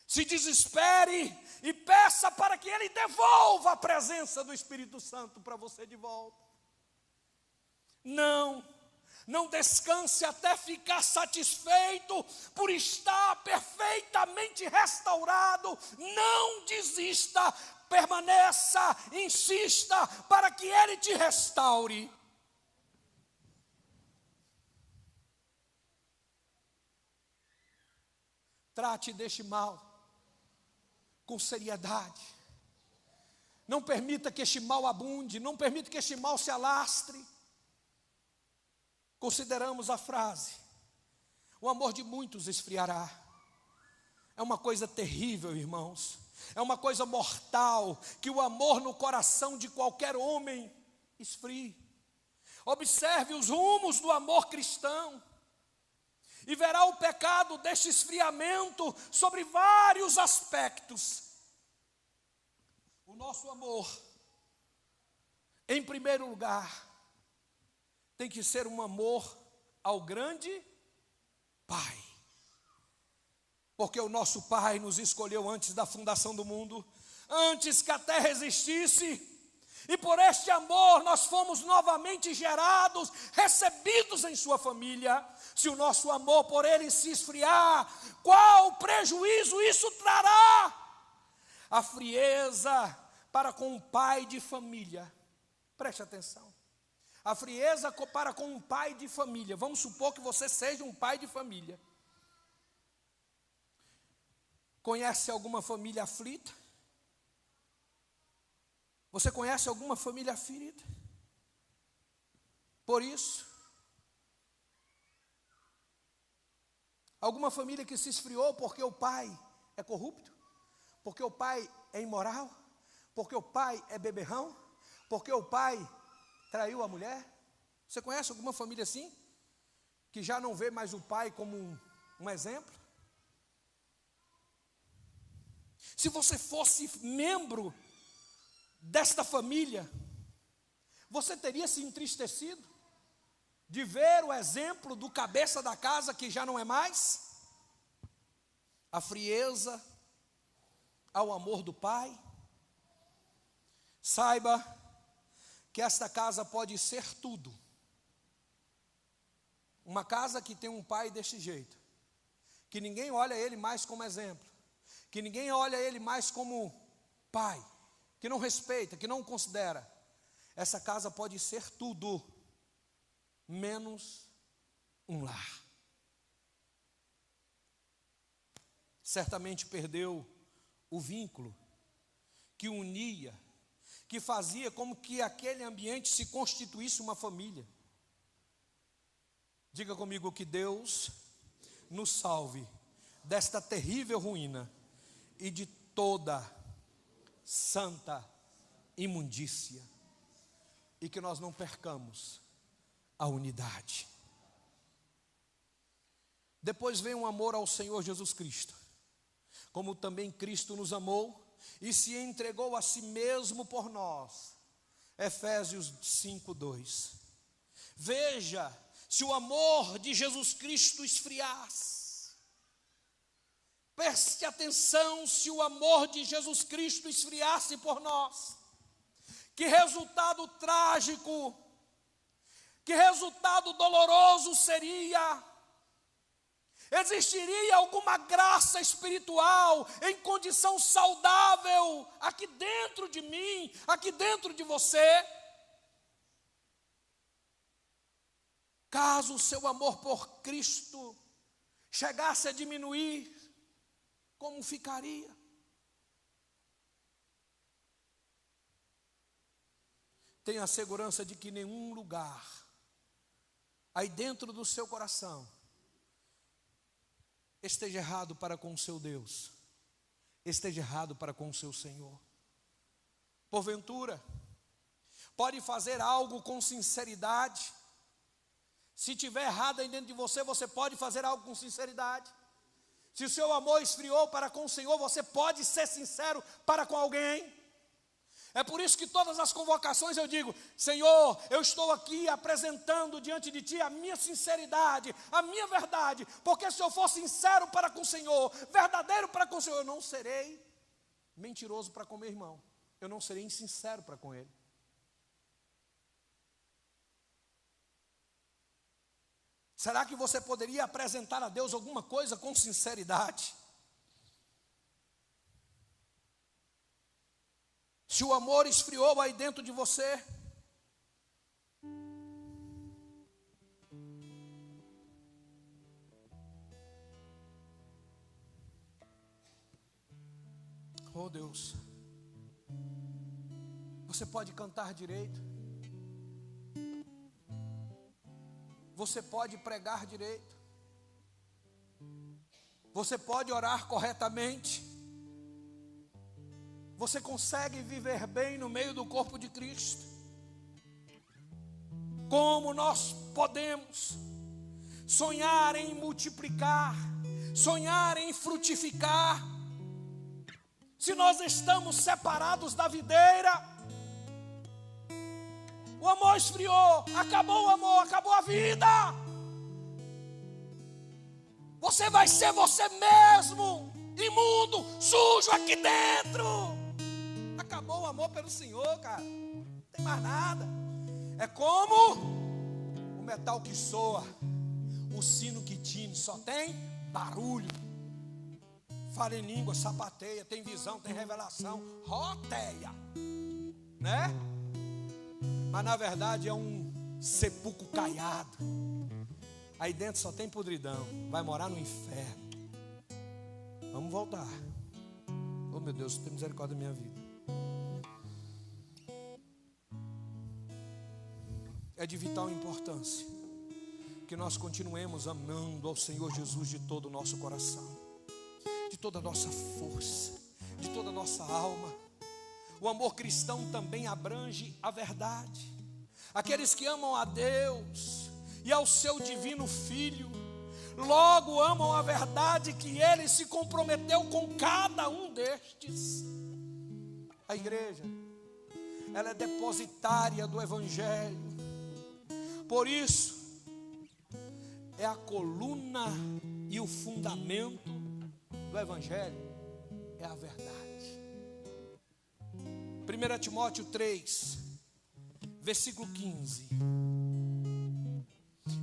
se desespere e peça para que Ele devolva a presença do Espírito Santo para você de volta. Não descanse até ficar satisfeito por estar perfeitamente restaurado. Não desista, permaneça, insista para que Ele te restaure. Trate deste mal com seriedade. Não permita que este mal abunde, não permita que este mal se alastre. Consideramos a frase: o amor de muitos esfriará. É uma coisa terrível, irmãos. É uma coisa mortal que o amor no coração de qualquer homem esfrie. Observe os rumos do amor cristão e verá o pecado deste esfriamento sobre vários aspectos. O nosso amor, em primeiro lugar, tem que ser um amor ao grande Pai. Porque o nosso Pai nos escolheu antes da fundação do mundo, antes que a terra existisse, e por este amor nós fomos novamente gerados, recebidos em sua família. Se o nosso amor por Ele se esfriar, qual prejuízo isso trará? A frieza para com um pai de família, preste atenção, a frieza para com um pai de família, vamos supor que você seja um pai de família. Conhece alguma família aflita? Você conhece alguma família aflita? Por isso, alguma família que se esfriou porque o pai é corrupto? Porque o pai é imoral? Porque o pai é beberrão? Porque o pai traiu a mulher? Você conhece alguma família assim? Que já não vê mais o pai como um exemplo? Se você fosse membro desta família, você teria se entristecido de ver o exemplo do cabeça da casa que já não é mais? A frieza ao amor do pai? Saiba que esta casa pode ser tudo. Uma casa que tem um pai deste jeito, que ninguém olha ele mais como exemplo, que ninguém olha ele mais como pai, que não respeita, que não considera. Essa casa pode ser tudo, menos um lar. Certamente perdeu o vínculo que unia, que fazia como que aquele ambiente se constituísse uma família. Diga comigo: que Deus nos salve desta terrível ruína e de toda santa imundícia, e que nós não percamos a unidade. Depois vem um amor ao Senhor Jesus Cristo, como também Cristo nos amou e se entregou a si mesmo por nós. Efésios 5:2. Veja, se o amor de Jesus Cristo esfriasse, preste atenção, se o amor de Jesus Cristo esfriasse por nós, que resultado trágico, que resultado doloroso seria. Existiria alguma graça espiritual em condição saudável aqui dentro de mim, aqui dentro de você? Caso o seu amor por Cristo chegasse a diminuir, como ficaria? Tenha a segurança de que nenhum lugar aí dentro do seu coração esteja errado para com o seu Deus, esteja errado para com o seu Senhor. Porventura, pode fazer algo com sinceridade. Se tiver errado aí dentro de você, você pode fazer algo com sinceridade. Se o seu amor esfriou para com o Senhor, você pode ser sincero para com alguém. É por isso que todas as convocações eu digo: Senhor, eu estou aqui apresentando diante de Ti a minha sinceridade, a minha verdade, porque se eu for sincero para com o Senhor, verdadeiro para com o Senhor, eu não serei mentiroso para com meu irmão, eu não serei insincero para com ele. Será que você poderia apresentar a Deus alguma coisa com sinceridade? Se o amor esfriou aí dentro de você, Oh Deus, você pode cantar direito, você pode pregar direito, você pode orar corretamente, você consegue viver bem no meio do corpo de Cristo. Como nós podemos sonhar em multiplicar, sonhar em frutificar, se nós estamos separados da videira? O amor esfriou, acabou o amor, acabou a vida. Você vai ser você mesmo, imundo, sujo aqui dentro. Acabou o amor pelo Senhor, cara. Não tem mais nada. É como o metal que soa, o sino que tine, só tem barulho. Fala em língua, sapateia, tem visão, tem revelação, roteia, né? Mas na verdade é um sepulcro caiado. Aí dentro só tem podridão, vai morar no inferno. Vamos voltar. Oh meu Deus, tem misericórdia da minha vida. É de vital importância que nós continuemos amando ao Senhor Jesus de todo o nosso coração, de toda a nossa força, de toda a nossa alma. O amor cristão também abrange a verdade. Aqueles que amam a Deus e ao seu divino Filho, logo amam a verdade que Ele se comprometeu com cada um destes. A igreja, ela é depositária do Evangelho. Por isso, é a coluna e o fundamento do Evangelho, é a verdade. 1 Timóteo 3, versículo 15.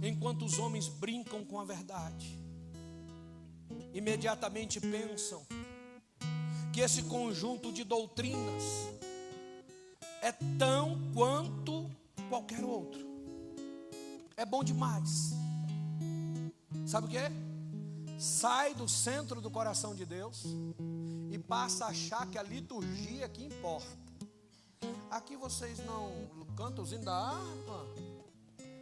Enquanto os homens brincam com a verdade, imediatamente pensam que esse conjunto de doutrinas é tão quanto qualquer outro. É bom demais. Sabe o que? Sai do centro do coração de Deus e passa a achar que a liturgia que importa. Aqui vocês não cantam os hinos da harpa?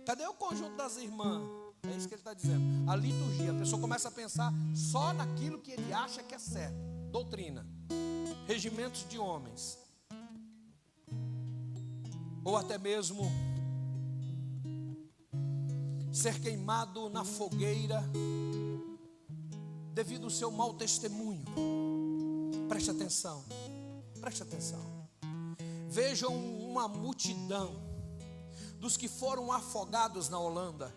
Cadê o conjunto das irmãs? É isso que ele está dizendo. A liturgia, a pessoa começa a pensar só naquilo que ele acha que é certo. Doutrina, regimentos de homens, ou até mesmo ser queimado na fogueira devido ao seu mau testemunho. Preste atenção, preste atenção. Vejam uma multidão dos que foram afogados na Holanda,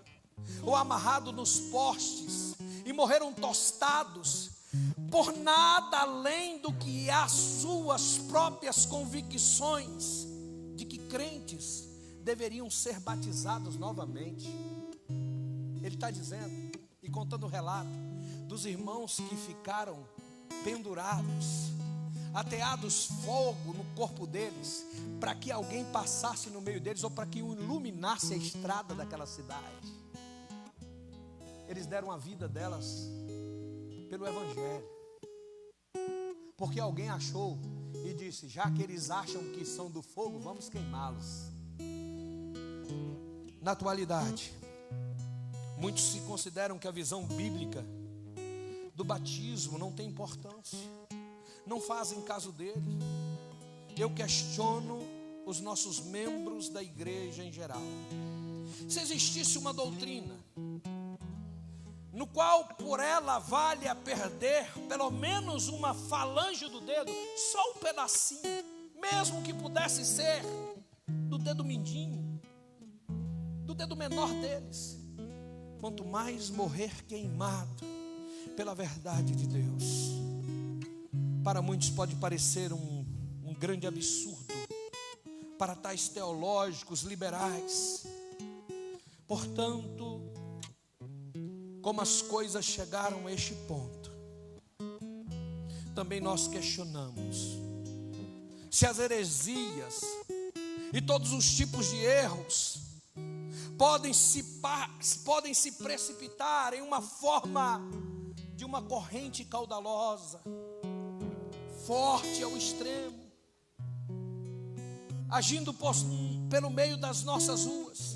ou amarrados nos postes e morreram tostados por nada além do que as suas próprias convicções de que crentes deveriam ser batizados novamente. Ele está dizendo e contando o relato dos irmãos que ficaram pendurados, ateados fogo no corpo deles, para que alguém passasse no meio deles, ou para que iluminasse a estrada daquela cidade. Eles deram a vida delas pelo Evangelho, porque alguém achou e disse: já que eles acham que são do fogo, vamos queimá-los. Na atualidade, muitos se consideram que a visão bíblica do batismo não tem importância, não fazem caso dele. Eu questiono os nossos membros da igreja em geral. Se existisse uma doutrina no qual por ela vale a perder pelo menos uma falange do dedo, só um pedacinho, mesmo que pudesse ser do dedo mindinho, do dedo menor deles, quanto mais morrer queimado pela verdade de Deus. Para muitos pode parecer um grande absurdo, para tais teológicos liberais. Portanto, como as coisas chegaram a este ponto, também nós questionamos se as heresias e todos os tipos de erros podem se precipitar em uma forma de uma corrente caudalosa, forte ao extremo, agindo pelo meio das nossas ruas.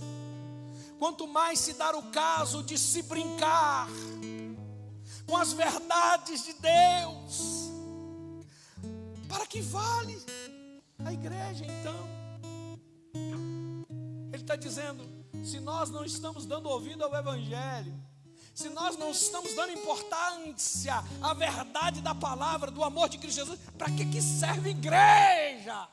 Quanto mais se dar o caso de se brincar com as verdades de Deus, para que vale a igreja então? Ele está dizendo, se nós não estamos dando ouvido ao Evangelho, se nós não estamos dando importância à verdade da palavra, do amor de Cristo Jesus, para que serve igreja?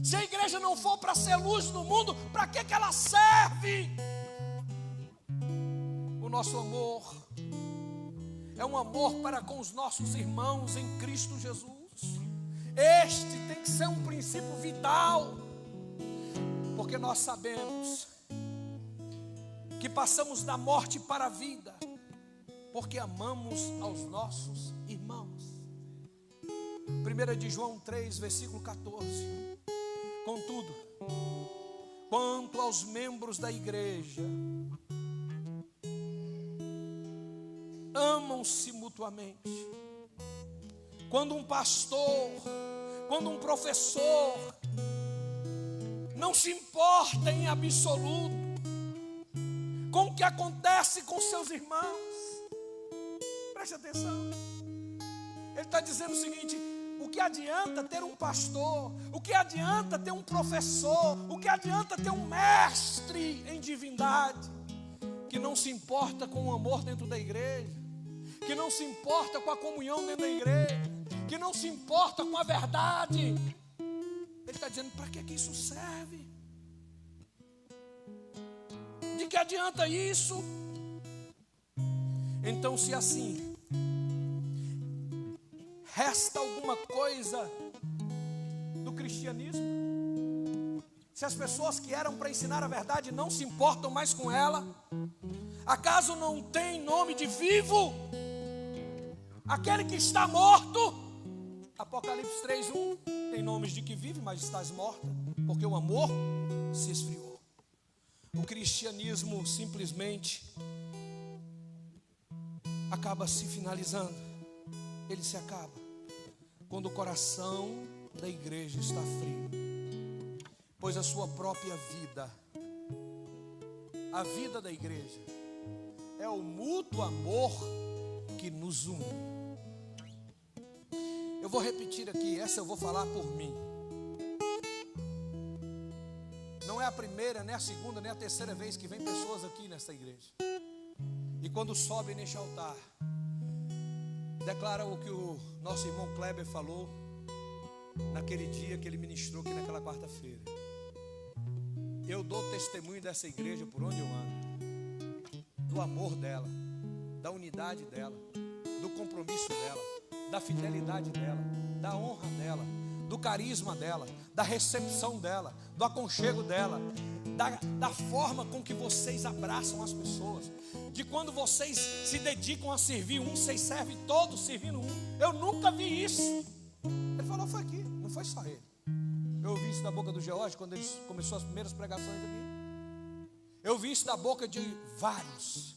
Se a igreja não for para ser luz no mundo, para que ela serve? O nosso amor é um amor para com os nossos irmãos em Cristo Jesus. Este tem que ser um princípio vital, porque nós sabemos que passamos da morte para a vida, porque amamos aos nossos irmãos. 1 de João 3, versículo 14. Contudo, quanto aos membros da igreja, amam-se mutuamente. Quando um pastor, quando um professor não se importa em absoluto com o que acontece com seus irmãos, preste atenção, ele está dizendo o seguinte: o que adianta ter um pastor, o que adianta ter um professor, o que adianta ter um mestre em divindade, que não se importa com o amor dentro da igreja, que não se importa com a comunhão dentro da igreja, que não se importa com a verdade? Ele está dizendo, para que isso serve? De que adianta isso? Então, se assim, resta alguma coisa do cristianismo? Se as pessoas que eram para ensinar a verdade não se importam mais com ela, acaso não tem nome de vivo aquele que está morto? Apocalipse 3:1 tem nomes de que vive, mas estás morta, porque o amor se esfriou. O cristianismo simplesmente acaba se finalizando. Ele se acaba quando o coração da igreja está frio, pois a sua própria vida, a vida da igreja, é o mútuo amor que nos une. Eu vou repetir aqui, essa eu vou falar por mim. Não é a primeira, nem a segunda, nem a terceira vez que vem pessoas aqui nessa igreja, e quando sobem neste altar, declara o que o nosso irmão Kleber falou naquele dia que ele ministrou aqui naquela quarta-feira. Eu dou testemunho dessa igreja por onde eu ando, do amor dela, da unidade dela, do compromisso dela, da fidelidade dela, da honra dela, do carisma dela, da recepção dela, do aconchego dela, da forma com que vocês abraçam as pessoas, de quando vocês se dedicam a servir um, vocês servem todos servindo um. Eu nunca vi isso. Ele falou, foi aqui, não foi só ele. Eu ouvi isso da boca do George quando ele começou as primeiras pregações aqui. Eu ouvi isso da boca de vários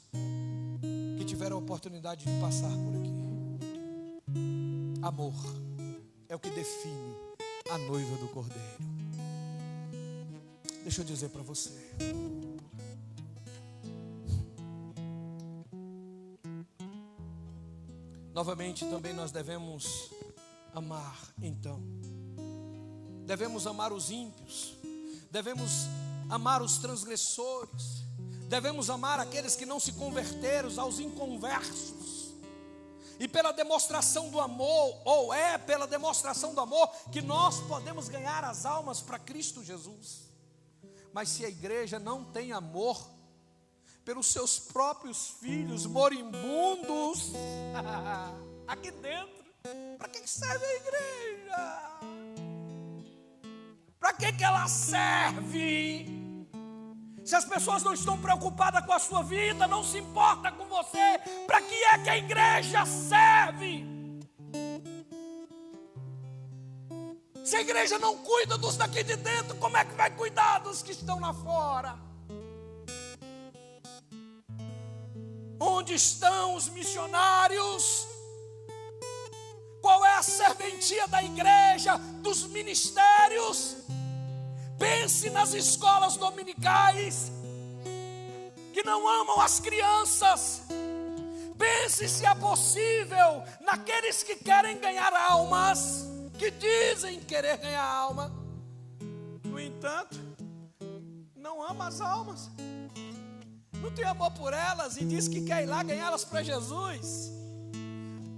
que tiveram a oportunidade de passar por aqui. Amor é o que define a noiva do Cordeiro. Deixa eu dizer para você, novamente também nós devemos amar. Então devemos amar os ímpios, devemos amar os transgressores, devemos amar aqueles que não se converteram, aos inconversos. E pela demonstração do amor, ou é pela demonstração do amor, que nós podemos ganhar as almas para Cristo Jesus. Mas se a igreja não tem amor pelos seus próprios filhos moribundos aqui dentro, para que serve a igreja? Para que ela serve? Se as pessoas não estão preocupadas com a sua vida, não se importa com você, para que é que a igreja serve? Se a igreja não cuida dos daqui de dentro, como é que vai cuidar dos que estão lá fora? Onde estão os missionários? Qual é a serventia da igreja, dos ministérios. Pense nas escolas dominicais que não amam as crianças. Pense se é possível naqueles que querem ganhar almas, que dizem querer ganhar alma, no entanto, não ama as almas, não tem amor por elas e diz que quer ir lá ganhá-las para Jesus.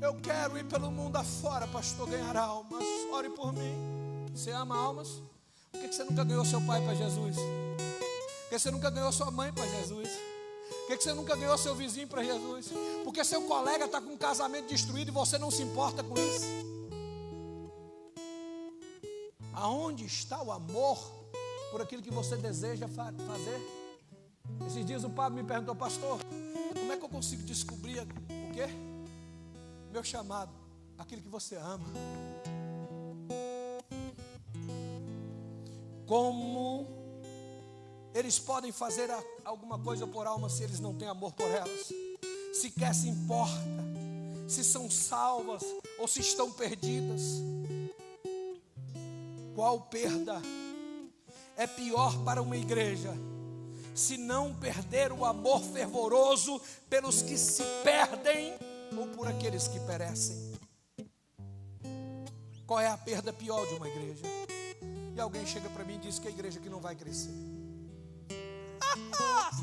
Eu quero ir pelo mundo afora, pastor, ganhar almas. Ore por mim. Você ama almas? Por que você nunca ganhou seu pai para Jesus? Por que você nunca ganhou sua mãe para Jesus? Por que você nunca ganhou seu vizinho para Jesus? Porque seu colega está com um casamento destruído e você não se importa com isso? Aonde está o amor por aquilo que você deseja fazer? Esses dias o padre me perguntou: pastor, como é que eu consigo descobrir o quê? Meu chamado, aquilo que você ama. Como eles podem fazer alguma coisa por alma se eles não têm amor por elas? Sequer se importa se são salvas ou se estão perdidas. Qual perda é pior para uma igreja, se não perder o amor fervoroso pelos que se perdem ou por aqueles que perecem? Qual é a perda pior de uma igreja? E alguém chega para mim e diz que é a igreja que não vai crescer.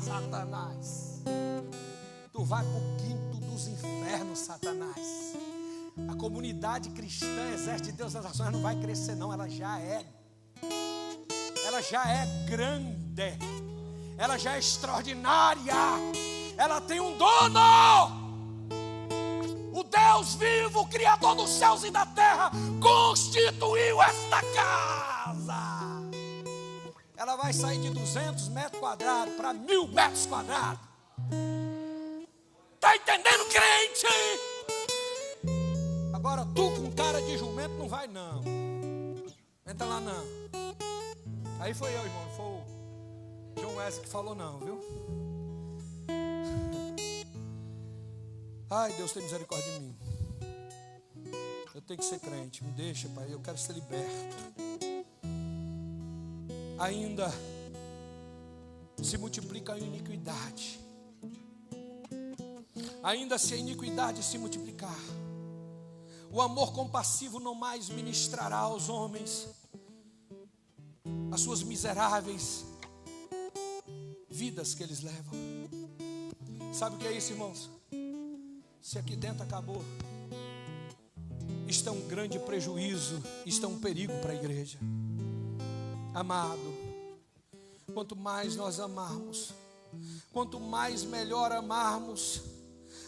Satanás, tu vai para o quinto dos infernos, Satanás. A comunidade cristã, Exército de Deus das Nações, não vai crescer não, ela já é grande, ela já é extraordinária, ela tem um dono. O Deus vivo, o Criador dos céus e da terra, constituiu esta casa. Ela vai sair de 200 metros quadrados para 1000 metros quadrados. Está entendendo, crente? Agora tu com cara de jumento não vai não. Entra lá não. Aí foi eu, irmão, não foi o John Wesley que falou não, viu? Ai, Deus tem misericórdia de mim. Eu tenho que ser crente, me deixa, Pai, eu quero ser liberto. Ainda se multiplica a iniquidade. Ainda se a iniquidade se multiplicar, o amor compassivo não mais ministrará aos homens as suas miseráveis vidas que eles levam. Sabe o que é isso, irmãos? Se aqui dentro acabou, isto é um grande prejuízo, isto é um perigo para a igreja. Amado, quanto mais nós amarmos, quanto mais melhor amarmos,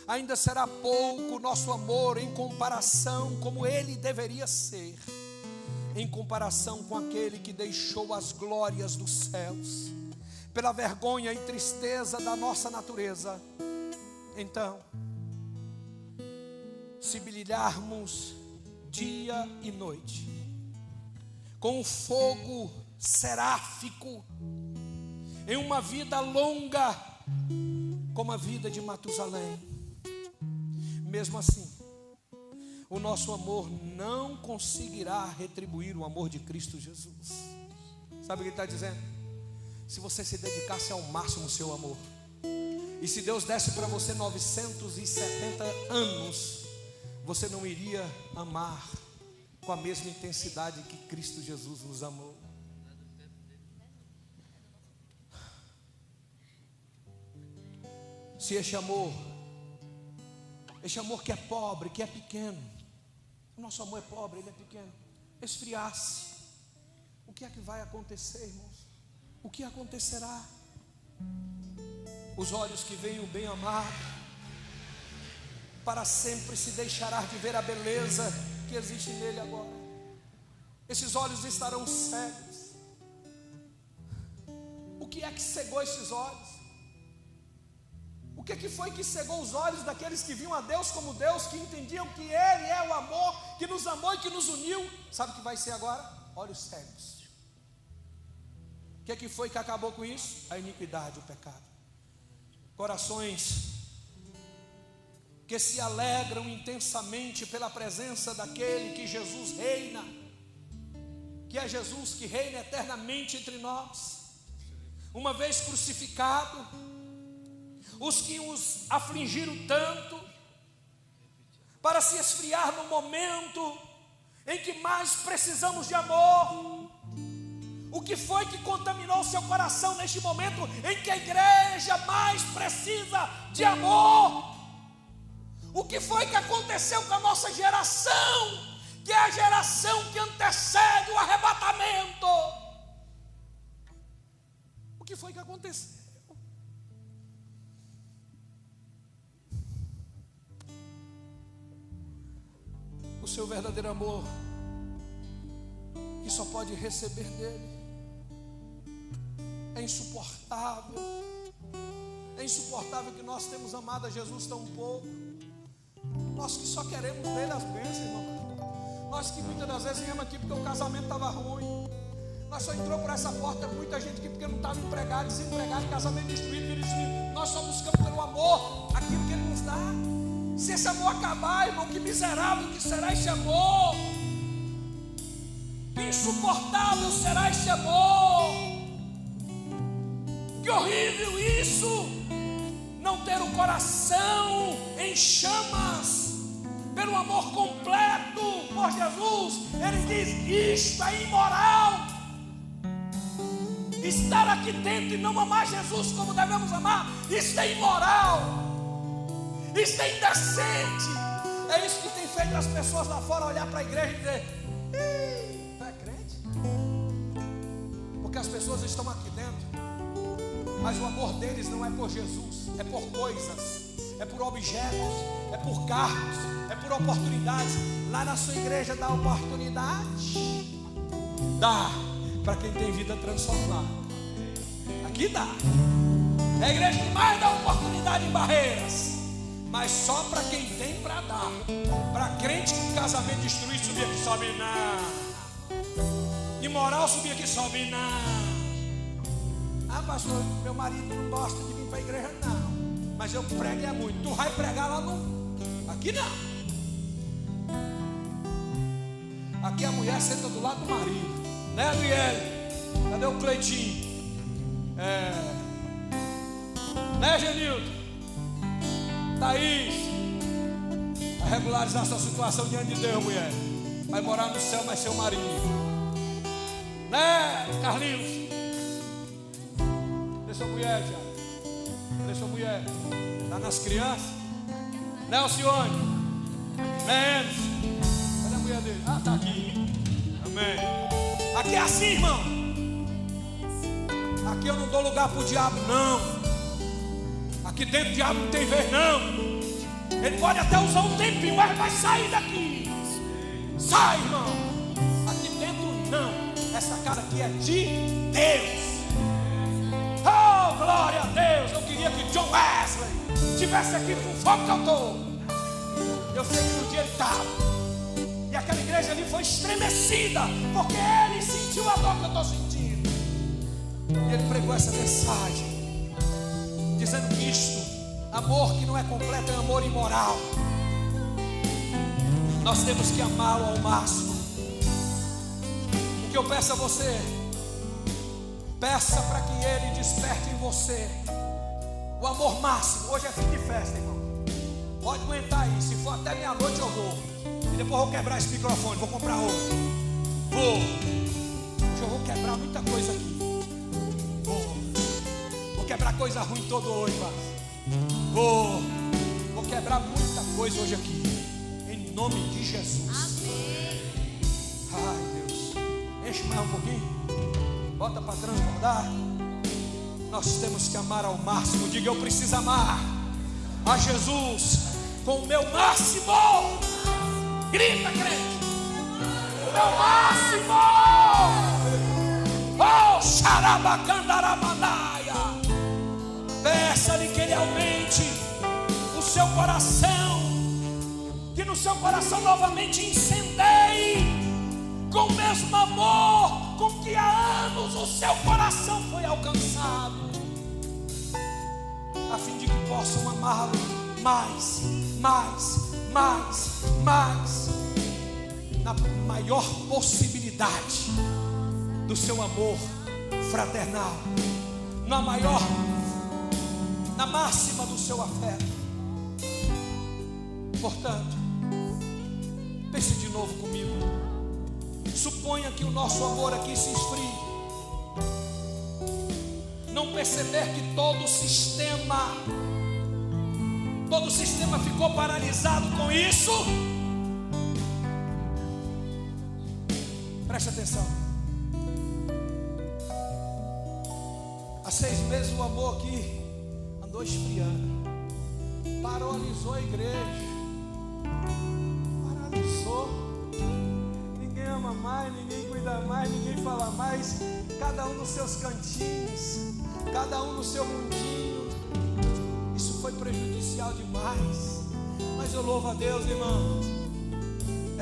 ainda será pouco o nosso amor em comparação como ele deveria ser, em comparação com aquele que deixou as glórias dos céus, pela vergonha e tristeza da nossa natureza. Então, se brilharmos dia e noite, com o fogo seráfico, em uma vida longa, como a vida de Matusalém, mesmo assim, o nosso amor não conseguirá retribuir o amor de Cristo Jesus. Sabe o que ele está dizendo? Se você se dedicasse ao máximo o seu amor, e se Deus desse para você 970 anos, você não iria amar com a mesma intensidade que Cristo Jesus nos amou. Se este amor que é pobre, que é pequeno, o nosso amor é pobre, ele é pequeno, esfriasse, o que é que vai acontecer, irmãos? O que acontecerá? Os olhos que veem o bem amado, para sempre se deixará de ver a beleza que existe nele agora. Esses olhos estarão cegos. O que é que cegou esses olhos? O que foi que cegou os olhos daqueles que viam a Deus como Deus, que entendiam que Ele é o amor, que nos amou e que nos uniu? Sabe o que vai ser agora? Olhos cegos. O que foi que acabou com isso? A iniquidade, o pecado. Corações que se alegram intensamente pela presença daquele que Jesus reina, que é Jesus que reina eternamente entre nós. Uma vez crucificado, os que os afligiram tanto, para se esfriar no momento em que mais precisamos de amor. O que foi que contaminou seu coração neste momento em que a igreja mais precisa de amor? O que foi que aconteceu com a nossa geração, que é a geração que antecede o arrebatamento? O que foi que aconteceu? O seu verdadeiro amor, que só pode receber dele, é insuportável. É insuportável que nós temos amado a Jesus tão pouco. Nós que só queremos dele as bênçãos, irmão. Nós que muitas das vezes viemos aqui porque o casamento estava ruim. Nós só entrou por essa porta muita gente aqui porque não estava empregado, desempregado, casamento destruído, vida destruída. Nós só buscamos pelo amor aquilo que ele nos dá. Se esse amor acabar, irmão, que miserável que será esse amor. Que insuportável será esse amor. Que horrível isso. Não ter o coração em chamas pelo amor completo por Jesus. Ele diz: isto é imoral. Estar aqui dentro e não amar Jesus como devemos amar, isso é imoral. Isso é indecente. É isso que tem feito as pessoas lá fora olhar para a igreja e dizer: tu é crente? Porque as pessoas estão aqui dentro, mas o amor deles não é por Jesus, é por coisas, é por objetos, é por cargos, é por oportunidades. Lá na sua igreja dá oportunidade? Dá para quem tem vida transformada. Aqui dá. É a igreja que mais dá oportunidade em Barreiras, mas só para quem tem para dar. Para crente que casamento destruído, subir aqui, sobe não. Imoral, subir aqui, sobe não. Ah, pastor, meu marido não gosta de vir para a igreja, não. Mas eu prego é muito. Tu vai pregar lá no... Aqui não. Aqui a mulher senta do lado do marido. Né, Adriele? Cadê o Cleitinho? Né, Genildo? Thaís? Vai regularizar sua situação diante de Deus, mulher. Vai morar no céu, vai ser o marido. Né, Carlinhos? Cadê sua mulher, Tiago? Cadê sua mulher? Está nas crianças? Né, Alcione? Né, Enes? Cadê a mulher dele? Ah, está aqui. Amém. Aqui é assim, irmão. Aqui eu não dou lugar para o diabo, não. Aqui dentro o diabo não tem vez, não. Ele pode até usar um tempinho, mas vai sair daqui. Sai, irmão. Aqui dentro não. Essa casa aqui é de Deus. Oh, glória a Deus. Eu queria que John Wesley estivesse aqui com o fogo que eu estou. Eu sei que no dia ele estava. E aquela igreja ali foi estremecida, porque ele sentiu a dor que eu estou sentindo. E ele pregou essa mensagem, dizendo que isto, amor que não é completo, é amor imoral. Nós temos que amá-lo ao máximo. O que eu peço a você, peça para que ele desperte em você o amor máximo. Hoje é fim de festa, irmão. Pode aguentar aí, se for até meia-noite eu vou. E depois eu vou quebrar esse microfone, vou comprar outro. Hoje eu vou quebrar muita coisa aqui. Vou quebrar coisa ruim todo hoje, mas vou quebrar muita coisa hoje aqui. Em nome de Jesus. Amém. Ai, Deus. Enche mais um pouquinho. Bota para transbordar. Nós temos que amar ao máximo. Diga: eu preciso amar a Jesus com o meu máximo. Grita, crente. O meu máximo. Oh, xarabacandaramanaia. Peça-lhe que ele aumente o seu coração, que no seu coração novamente incendeie com o mesmo amor com que há anos o seu coração foi alcançado, a fim de que possam amá-lo mais, na maior possibilidade do seu amor fraternal, na máxima do seu afeto. Portanto, pense de novo comigo. Suponha que o nosso amor aqui se esfrie. Não perceber que todo o sistema ficou paralisado com isso? Preste atenção. Há 6 meses o amor aqui andou esfriando, paralisou a igreja, ninguém ama mais, ninguém cuida mais, ninguém fala mais, cada um nos seus cantinhos, cada um no seu mundinho. Isso foi prejudicial demais, mas eu louvo a Deus, irmão.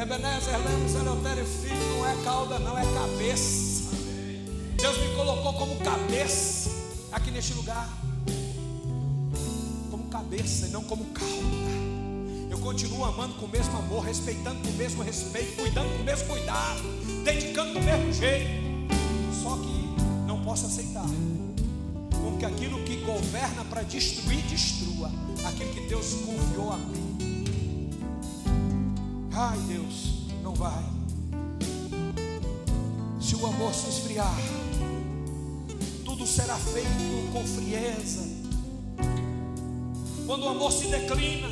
Ebenezer Lemos Eleutério Filho não é cauda, não, é cabeça. Deus me colocou como cabeça aqui neste lugar, como cabeça e não como cauda. Eu continuo amando com o mesmo amor, respeitando com o mesmo respeito, cuidando com o mesmo cuidado, dedicando do mesmo jeito. Só que não posso aceitar com que aquilo que governa para destruir, destrua aquilo que Deus confiou a mim. Ai, Deus, não vai. Se o amor se esfriar, tudo será feito com frieza. Quando o amor se declina,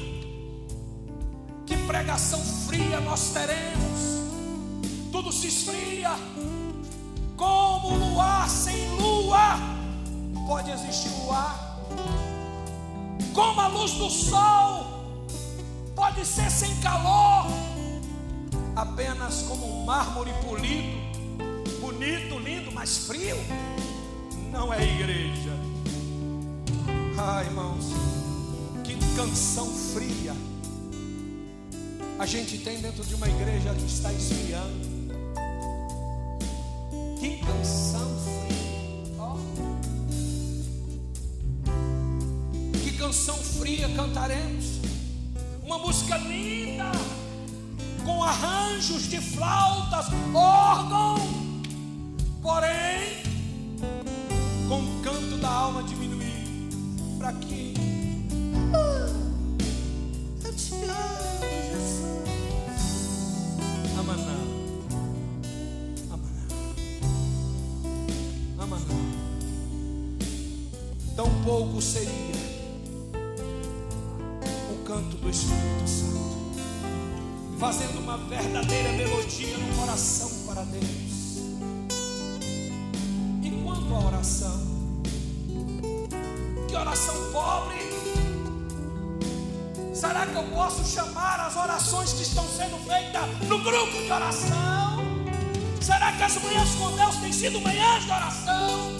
que pregação fria nós teremos. Tudo se esfria. Como luar sem lua, pode existir luar. Como a luz do sol pode ser sem calor. Apenas como um mármore polido, bonito, lindo, mas frio, não é igreja. Ai, irmãos, que canção fria a gente tem dentro de uma igreja que está esfriando. Que canção fria, oh. Que canção fria cantaremos. Uma música linda, com arranjos de flautas, órgão, porém com o canto da alma diminuído, fraquinho. Eu te amo, Jesus. Amaná, amaná, amaná. Tão pouco seria o canto do Espírito Santo, fazendo uma verdadeira melodia no coração para Deus. E quanto à oração, que oração pobre. Será que eu posso chamar as orações que estão sendo feitas no grupo de oração? Será que as manhãs com Deus têm sido manhãs de oração?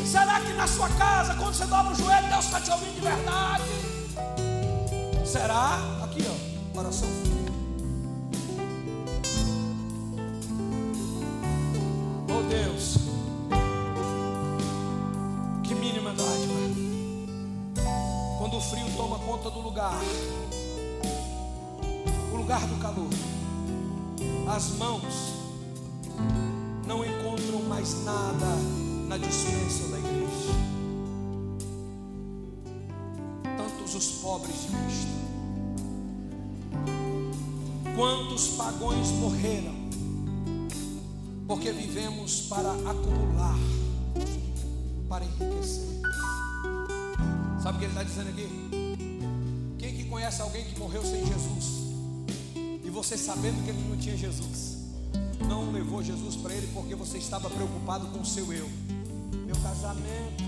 Será que na sua casa, quando você dobra o joelho, Deus está te ouvindo de verdade? Será? Aqui, ó, oração fria. Deus, que mínima dádiva. Quando o frio toma conta do lugar, o lugar do calor, as mãos não encontram mais nada na dispensa da igreja. Tantos os pobres de Cristo, quantos pagões morreram, porque vivemos para acumular, para enriquecer. Sabe o que ele está dizendo aqui? Quem que conhece alguém que morreu sem Jesus, e você sabendo que ele não tinha Jesus, não levou Jesus para ele porque você estava preocupado com o seu eu? Meu casamento,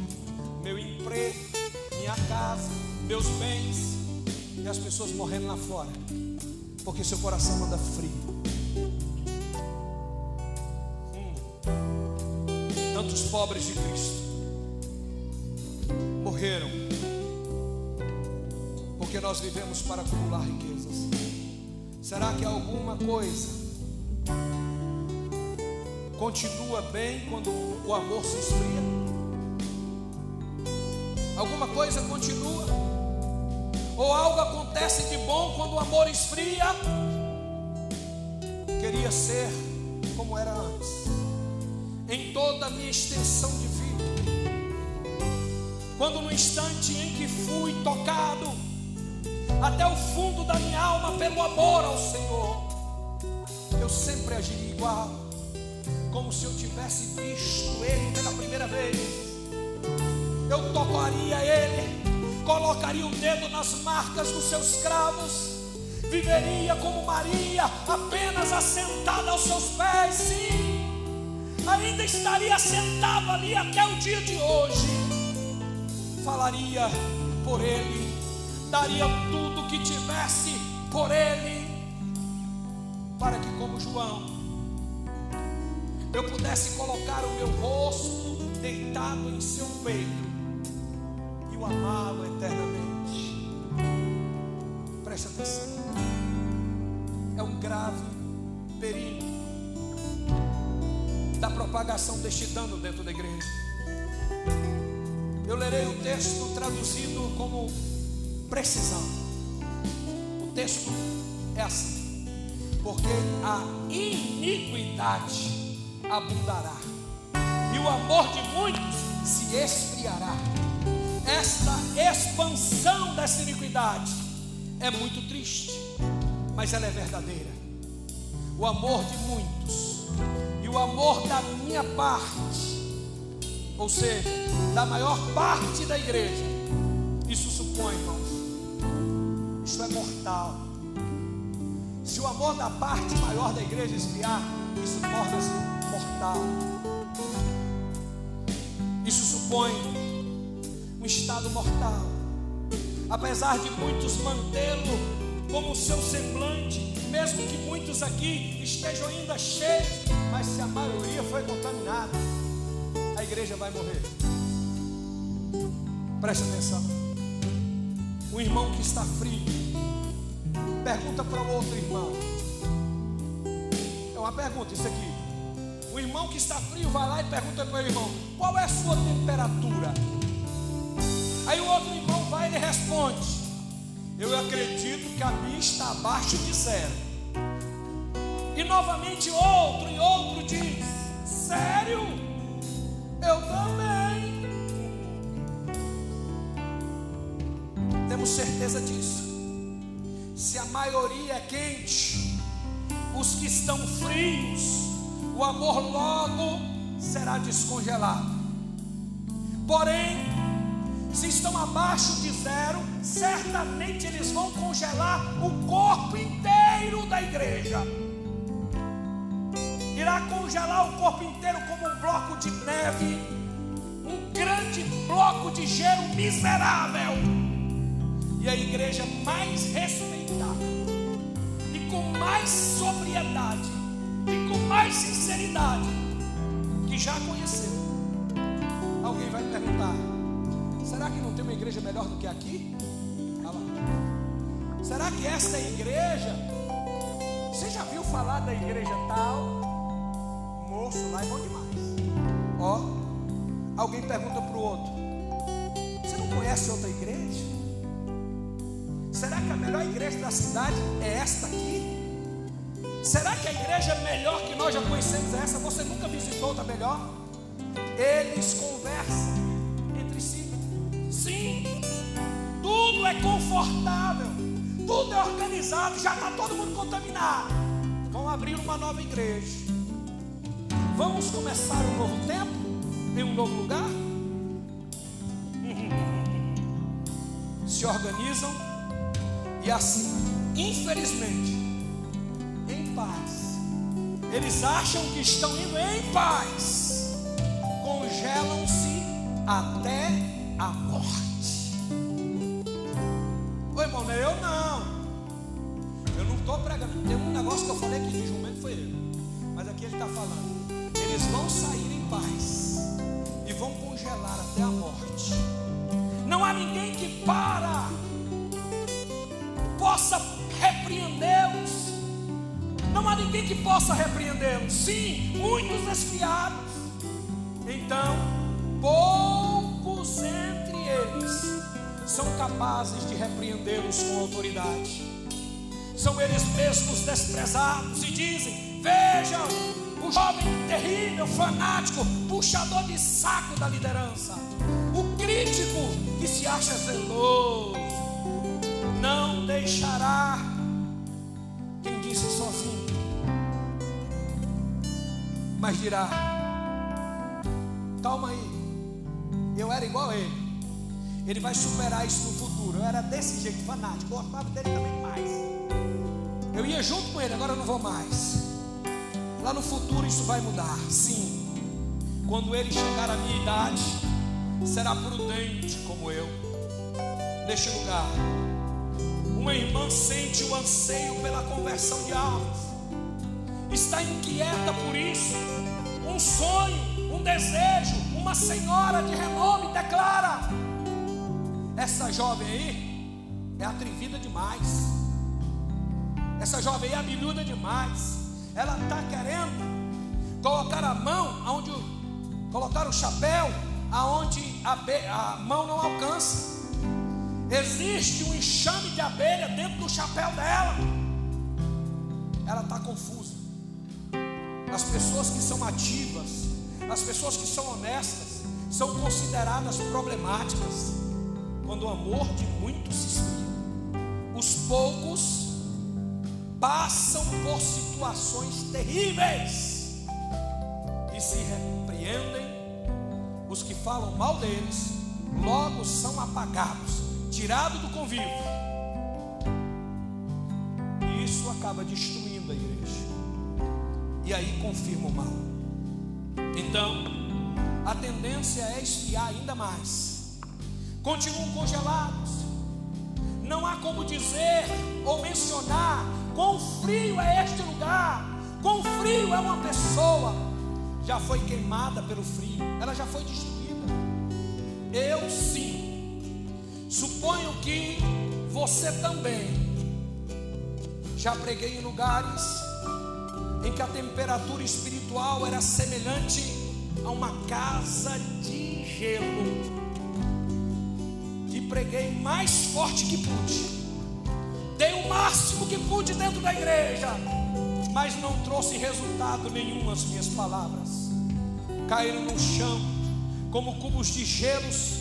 meu emprego, minha casa, meus bens, e as pessoas morrendo lá fora, porque seu coração anda frio. Tantos pobres de Cristo morreram porque nós vivemos para acumular riquezas. Será que alguma coisa continua bem quando o amor se esfria? Alguma coisa continua? ou algo acontece de bom quando o amor esfria, queria ser como era antes. Em toda a minha extensão de vida, quando no instante em que fui tocado até o fundo da minha alma pelo amor ao Senhor, eu sempre agiria igual, como se eu tivesse visto Ele pela primeira vez. Eu tocaria Ele, colocaria o dedo nas marcas dos seus cravos, viveria como Maria, apenas assentada aos seus pés. Sim, ainda estaria sentado ali até o dia de hoje. Falaria por Ele, daria tudo que tivesse por Ele, para que, como João, eu pudesse colocar o meu rosto deitado em seu peito e o amá-lo eternamente. Preste atenção, é um grave perigo da propagação deste dano dentro da igreja. Eu lerei o texto traduzido como precisão. O texto é assim: porque a iniquidade abundará e o amor de muitos se esfriará. Esta expansão dessa iniquidade é muito triste, mas ela é verdadeira. O amor de muitos e o amor da minha parte, ou seja, da maior parte da igreja, isso supõe, irmãos, isso é mortal. Se o amor da parte maior da igreja esfriar, isso torna-se mortal. Isso supõe um estado mortal. Apesar de muitos mantê-lo como seu semblante, mesmo que muitos aqui estejam ainda cheios, mas se a maioria foi contaminada, a igreja vai morrer. Preste atenção. O irmão que está frio pergunta para o outro irmão. É uma pergunta isso aqui. O irmão que está frio vai lá e pergunta para o irmão: qual é a sua temperatura? Aí o outro irmão vai e ele responde: eu acredito que a minha está abaixo de 0. E novamente outro e outro diz: sério? Eu também. Temos certeza disso. Se a maioria é quente, os que estão frios, o amor logo será descongelado. Porém, se estão abaixo de 0, certamente eles vão congelar o corpo inteiro da igreja. Irá congelar o corpo inteiro como um bloco de neve, um grande bloco de gelo miserável. E a igreja mais respeitada, e com mais sobriedade, e com mais sinceridade, que já conheceu. Alguém vai perguntar: será que não tem uma igreja melhor do que aqui? Olha lá. Será que esta igreja, você já viu falar da igreja tal? Moço, lá é bom demais. Ó, alguém pergunta para o outro: você não conhece outra igreja? Será que a melhor igreja da cidade é esta aqui? Será que a igreja melhor que nós já conhecemos é essa? Você nunca visitou outra melhor? Eles conversam entre si. Sim, tudo é confortável, tudo é organizado, já está todo mundo contaminado. Vão abrir uma nova igreja. Vamos começar um novo tempo em um novo lugar? Se organizam e assim, infelizmente, em paz, eles acham que estão indo em paz, congelam-se até a morte. Ô irmão, não é eu não. Eu não estou pregando. Tem um negócio que eu falei aqui de jumento, foi eu. Mas aqui ele está falando: eles vão sair em paz e vão congelar até a morte. Não há ninguém que possa repreendê-los. Não há ninguém que possa repreendê-los. Sim, muitos esfriados. Então, poucos entre eles são capazes de repreendê-los com autoridade. São eles mesmos desprezados e dizem: vejam, o jovem terrível, fanático, puxador de saco da liderança, o crítico que se acha zeloso, não deixará. Quem disse sozinho, mas dirá: calma aí, eu era igual a ele. Ele vai superar isso no futuro. Eu era desse jeito, fanático, gostava dele também mais. Eu ia junto com ele, agora eu não vou mais. Lá no futuro isso vai mudar. Sim, quando ele chegar à minha idade, será prudente como eu. Neste lugar, uma irmã sente o anseio pela conversão de almas, está inquieta por isso. Um sonho, um desejo. Uma senhora de renome declara: essa jovem aí é atrevida demais, essa jovem aí é habilidosa demais. Ela está querendo colocar a mão aonde, colocar o chapéu aonde a mão não alcança. Existe um enxame de abelha dentro do chapéu dela. Ela está confusa. As pessoas que são ativas, as pessoas que são honestas, são consideradas problemáticas quando o amor de muitos se esfria. Os poucos passam por situações terríveis e se repreendem. Os que falam mal deles logo são apagados, tirados do convívio, e isso acaba destruindo a igreja, e aí confirma o mal. Então a tendência é esfriar ainda mais. Continuam congelados. Não há como dizer ou mencionar quão frio é este lugar, quão frio é uma pessoa. Já foi queimada pelo frio, ela já foi destruída. Eu sim, suponho que você também. Já preguei em lugares em que a temperatura espiritual era semelhante a uma casa de gelo. E preguei mais forte que pude, dei o máximo que pude dentro da igreja, mas não trouxe resultado nenhum. As minhas palavras caíram no chão como cubos de gelos,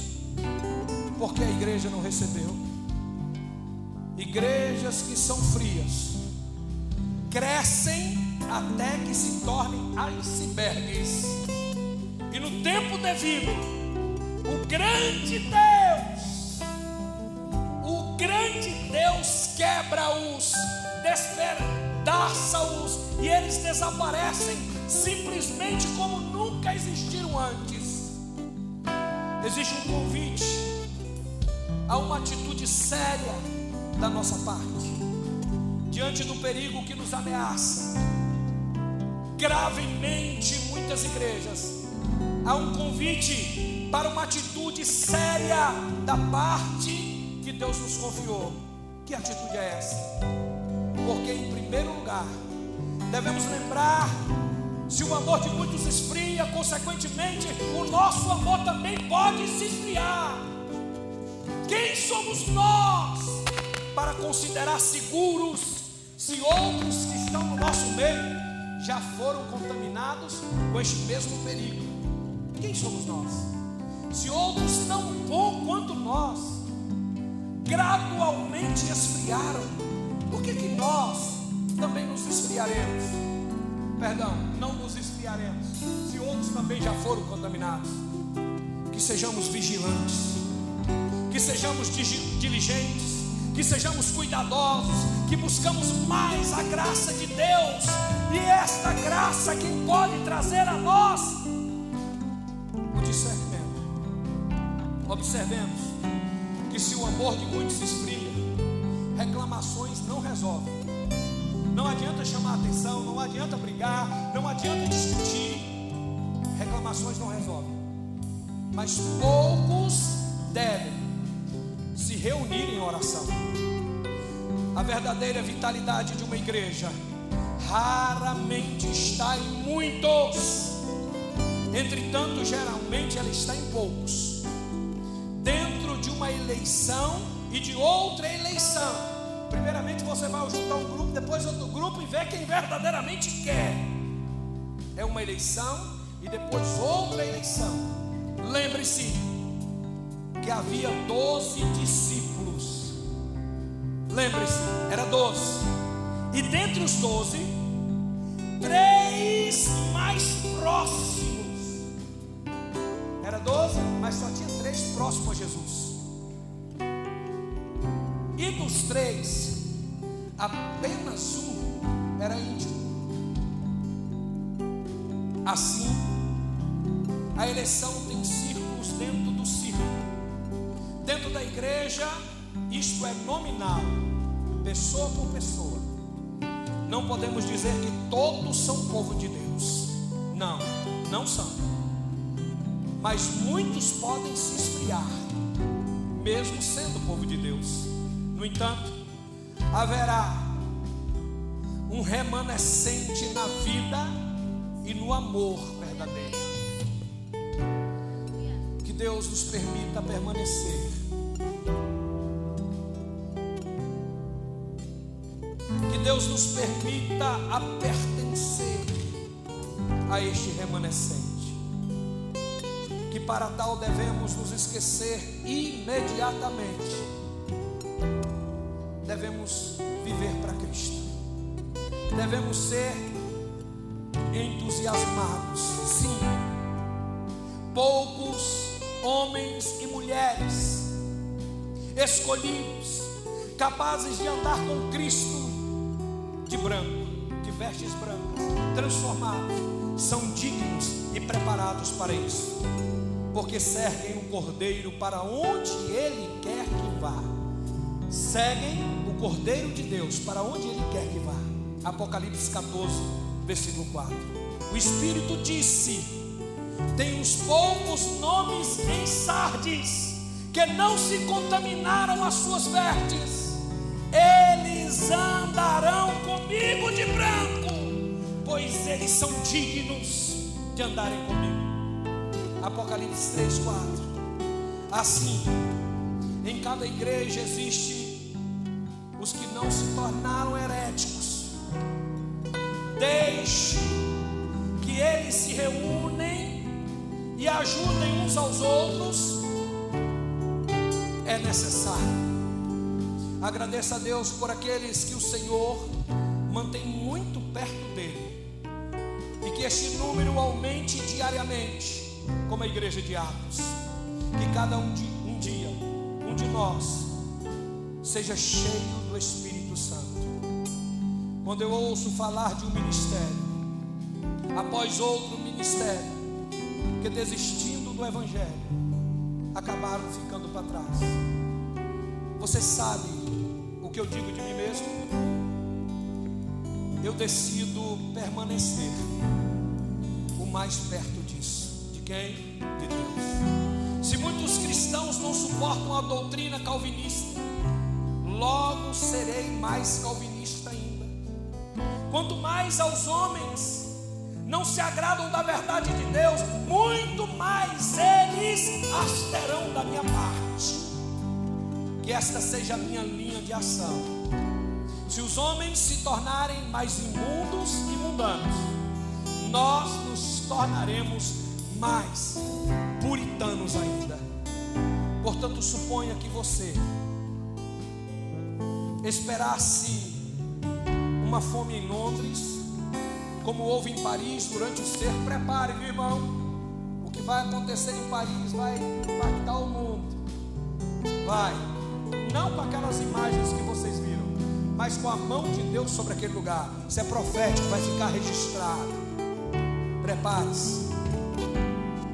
porque a igreja não recebeu. Igrejas que são frias crescem até que se tornem icebergs, e no tempo devido o grande Deus quebra-os, despedaça-os, e eles desaparecem simplesmente como nunca existiram antes. Existe um convite a uma atitude séria da nossa parte diante do perigo que nos ameaça gravemente muitas igrejas. Há um convite para uma atitude séria da parte que Deus nos confiou. Que atitude é essa? Porque em primeiro lugar devemos lembrar: se o amor de muitos esfria, consequentemente o nosso amor também pode se esfriar. Quem somos nós para considerar seguros se outros que estão no nosso meio já foram contaminados com este mesmo perigo? Quem somos nós? Se outros tão bom quanto nós gradualmente esfriaram, por que nós também nos esfriaremos? Perdão, não nos esfriaremos se outros também já foram contaminados. Que sejamos vigilantes, que sejamos diligentes, que sejamos cuidadosos, que buscamos mais a graça de Deus, e esta graça quem pode trazer a nós o discernimento. Observemos que se o amor de muitos se esfria, reclamações não resolvem. Não adianta chamar atenção, não adianta brigar, não adianta discutir. Reclamações não resolvem. Mas poucos devem se reunir em oração. A verdadeira vitalidade de uma igreja raramente está em muitos. Entretanto, geralmente ela está em poucos. Dentro de uma uma eleição e de outra eleição. Primeiramente você vai juntar um grupo, depois outro grupo, e ver quem verdadeiramente quer. É uma eleição e depois outra eleição. Lembre-se que havia 12 discípulos. Lembre-se, era 12. E dentre os 12, 3 mais próximos. Era 12, mas só tinha 3 próximos a Jesus. E dos 3, apenas um era íntimo. Assim, a eleição tem círculos dentro do círculo. Dentro da igreja, isto é nominal, pessoa por pessoa. Não podemos dizer que todos são povo de Deus. Não, não são. Mas muitos podem se esfriar, mesmo sendo povo de Deus. No entanto, haverá um remanescente na vida e no amor verdadeiro. Que Deus nos permita permanecer. Que Deus nos permita a pertencer a este remanescente. Que para tal devemos nos esquecer imediatamente. Devemos viver para Cristo. Devemos ser entusiasmados. Sim. Poucos homens e mulheres escolhidos, capazes de andar com Cristo de branco, de vestes brancas, transformados, são dignos e preparados para isso, porque seguem o Cordeiro para onde Ele quer que vá. Seguem o Cordeiro de Deus para onde Ele quer que vá. Apocalipse 14, versículo 4. O Espírito disse: tem uns poucos nomes em Sardes que não se contaminaram as suas vestes. Eles andarão comigo de branco, pois eles são dignos de andarem comigo. Apocalipse 3, 4. Assim, em cada igreja existe os que não se tornaram heréticos. Deixe que eles se reúnem e ajudem uns aos outros. É necessário. Agradeça a Deus por aqueles que o Senhor mantém muito perto dele, e que este número aumente diariamente, como a igreja de Atos. Que cada um de nós seja cheio do Espírito Santo. Quando eu ouço falar de um ministério após outro ministério que, desistindo do Evangelho, acabaram ficando para trás, você sabe o que eu digo de mim mesmo? Eu decido permanecer o mais perto disso. De quem? De Deus. Se muitos cristãos não suportam a doutrina calvinista, logo serei mais calvinista ainda. Quanto mais aos homens não se agradam da verdade de Deus, muito mais eles as terão da minha parte. Que esta seja a minha linha de ação. Se os homens se tornarem mais imundos e mundanos, nós nos tornaremos mais puritanos ainda. Portanto, suponha que você esperasse uma fome em Londres, como houve em Paris durante o cerco. Prepare, meu irmão, o que vai acontecer em Paris vai impactar o mundo. Vai, não com aquelas imagens que vocês viram, mas com a mão de Deus sobre aquele lugar. Isso é profético, vai ficar registrado. Prepare-se.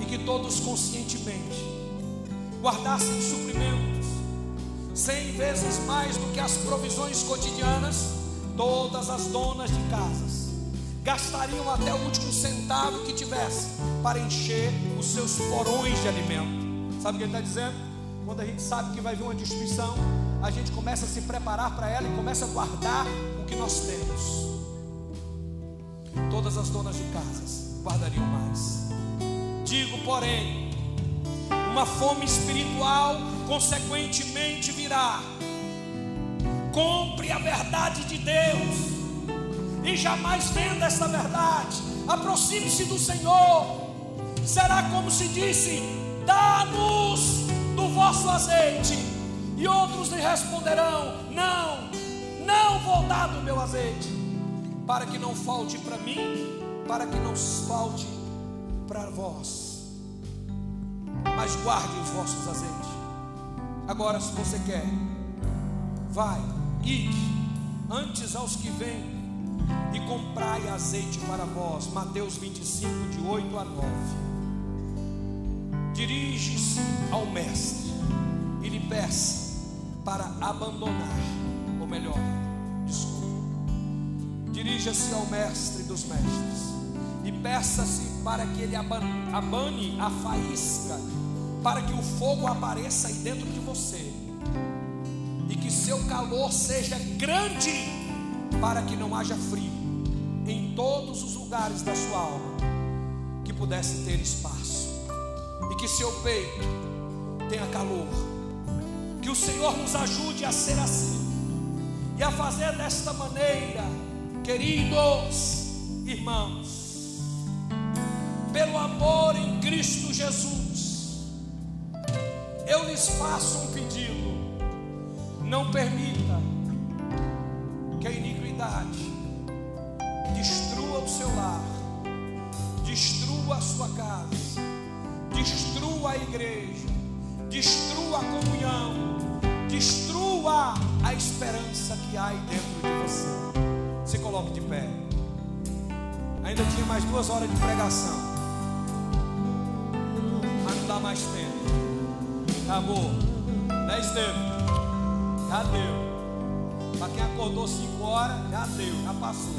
E que todos conscientemente guardassem suprimentos 100 vezes mais do que as provisões cotidianas. Todas as donas de casas gastariam até o último centavo que tivesse para encher os seus porões de alimento. Sabe o que ele está dizendo? Quando a gente sabe que vai vir uma destruição, a gente começa a se preparar para ela e começa a guardar o que nós temos. Todas as donas de casas guardariam mais. Digo, porém, uma fome espiritual consequentemente virá. Compre a verdade de Deus e jamais venda essa verdade. Aproxime-se do Senhor. Será como se disse: dá-nos do vosso azeite. E outros lhe responderão: não vou dar do meu azeite, para que não falte para mim, para que não falte para vós. Mas guarde os vossos azeites. Agora, se você quer, vai, ide antes aos que vêm e comprai azeite para vós. Mateus 25, de 8 a 9. Dirige-se ao mestre e lhe peça para abandonar, ou melhor, desculpa, dirija-se ao mestre dos mestres e peça-se para que ele abane a faísca, para que o fogo apareça aí dentro de você, e que seu calor seja grande, para que não haja frio em todos os lugares da sua alma, que pudesse ter espaço, e que seu peito tenha calor. Que o Senhor nos ajude a ser assim e a fazer desta maneira, queridos irmãos, pelo amor em Cristo Jesus. Eu lhes faço um pedido: não permita que a iniquidade destrua o seu lar, destrua a sua casa, destrua a igreja, destrua a comunhão, destrua a esperança que há aí dentro de você. Se coloque de pé. Ainda tinha mais 2 horas de pregação, mas não dá mais tempo. Acabou. 10 tempo. Já deu. Para quem acordou 5 horas, já deu, já passou.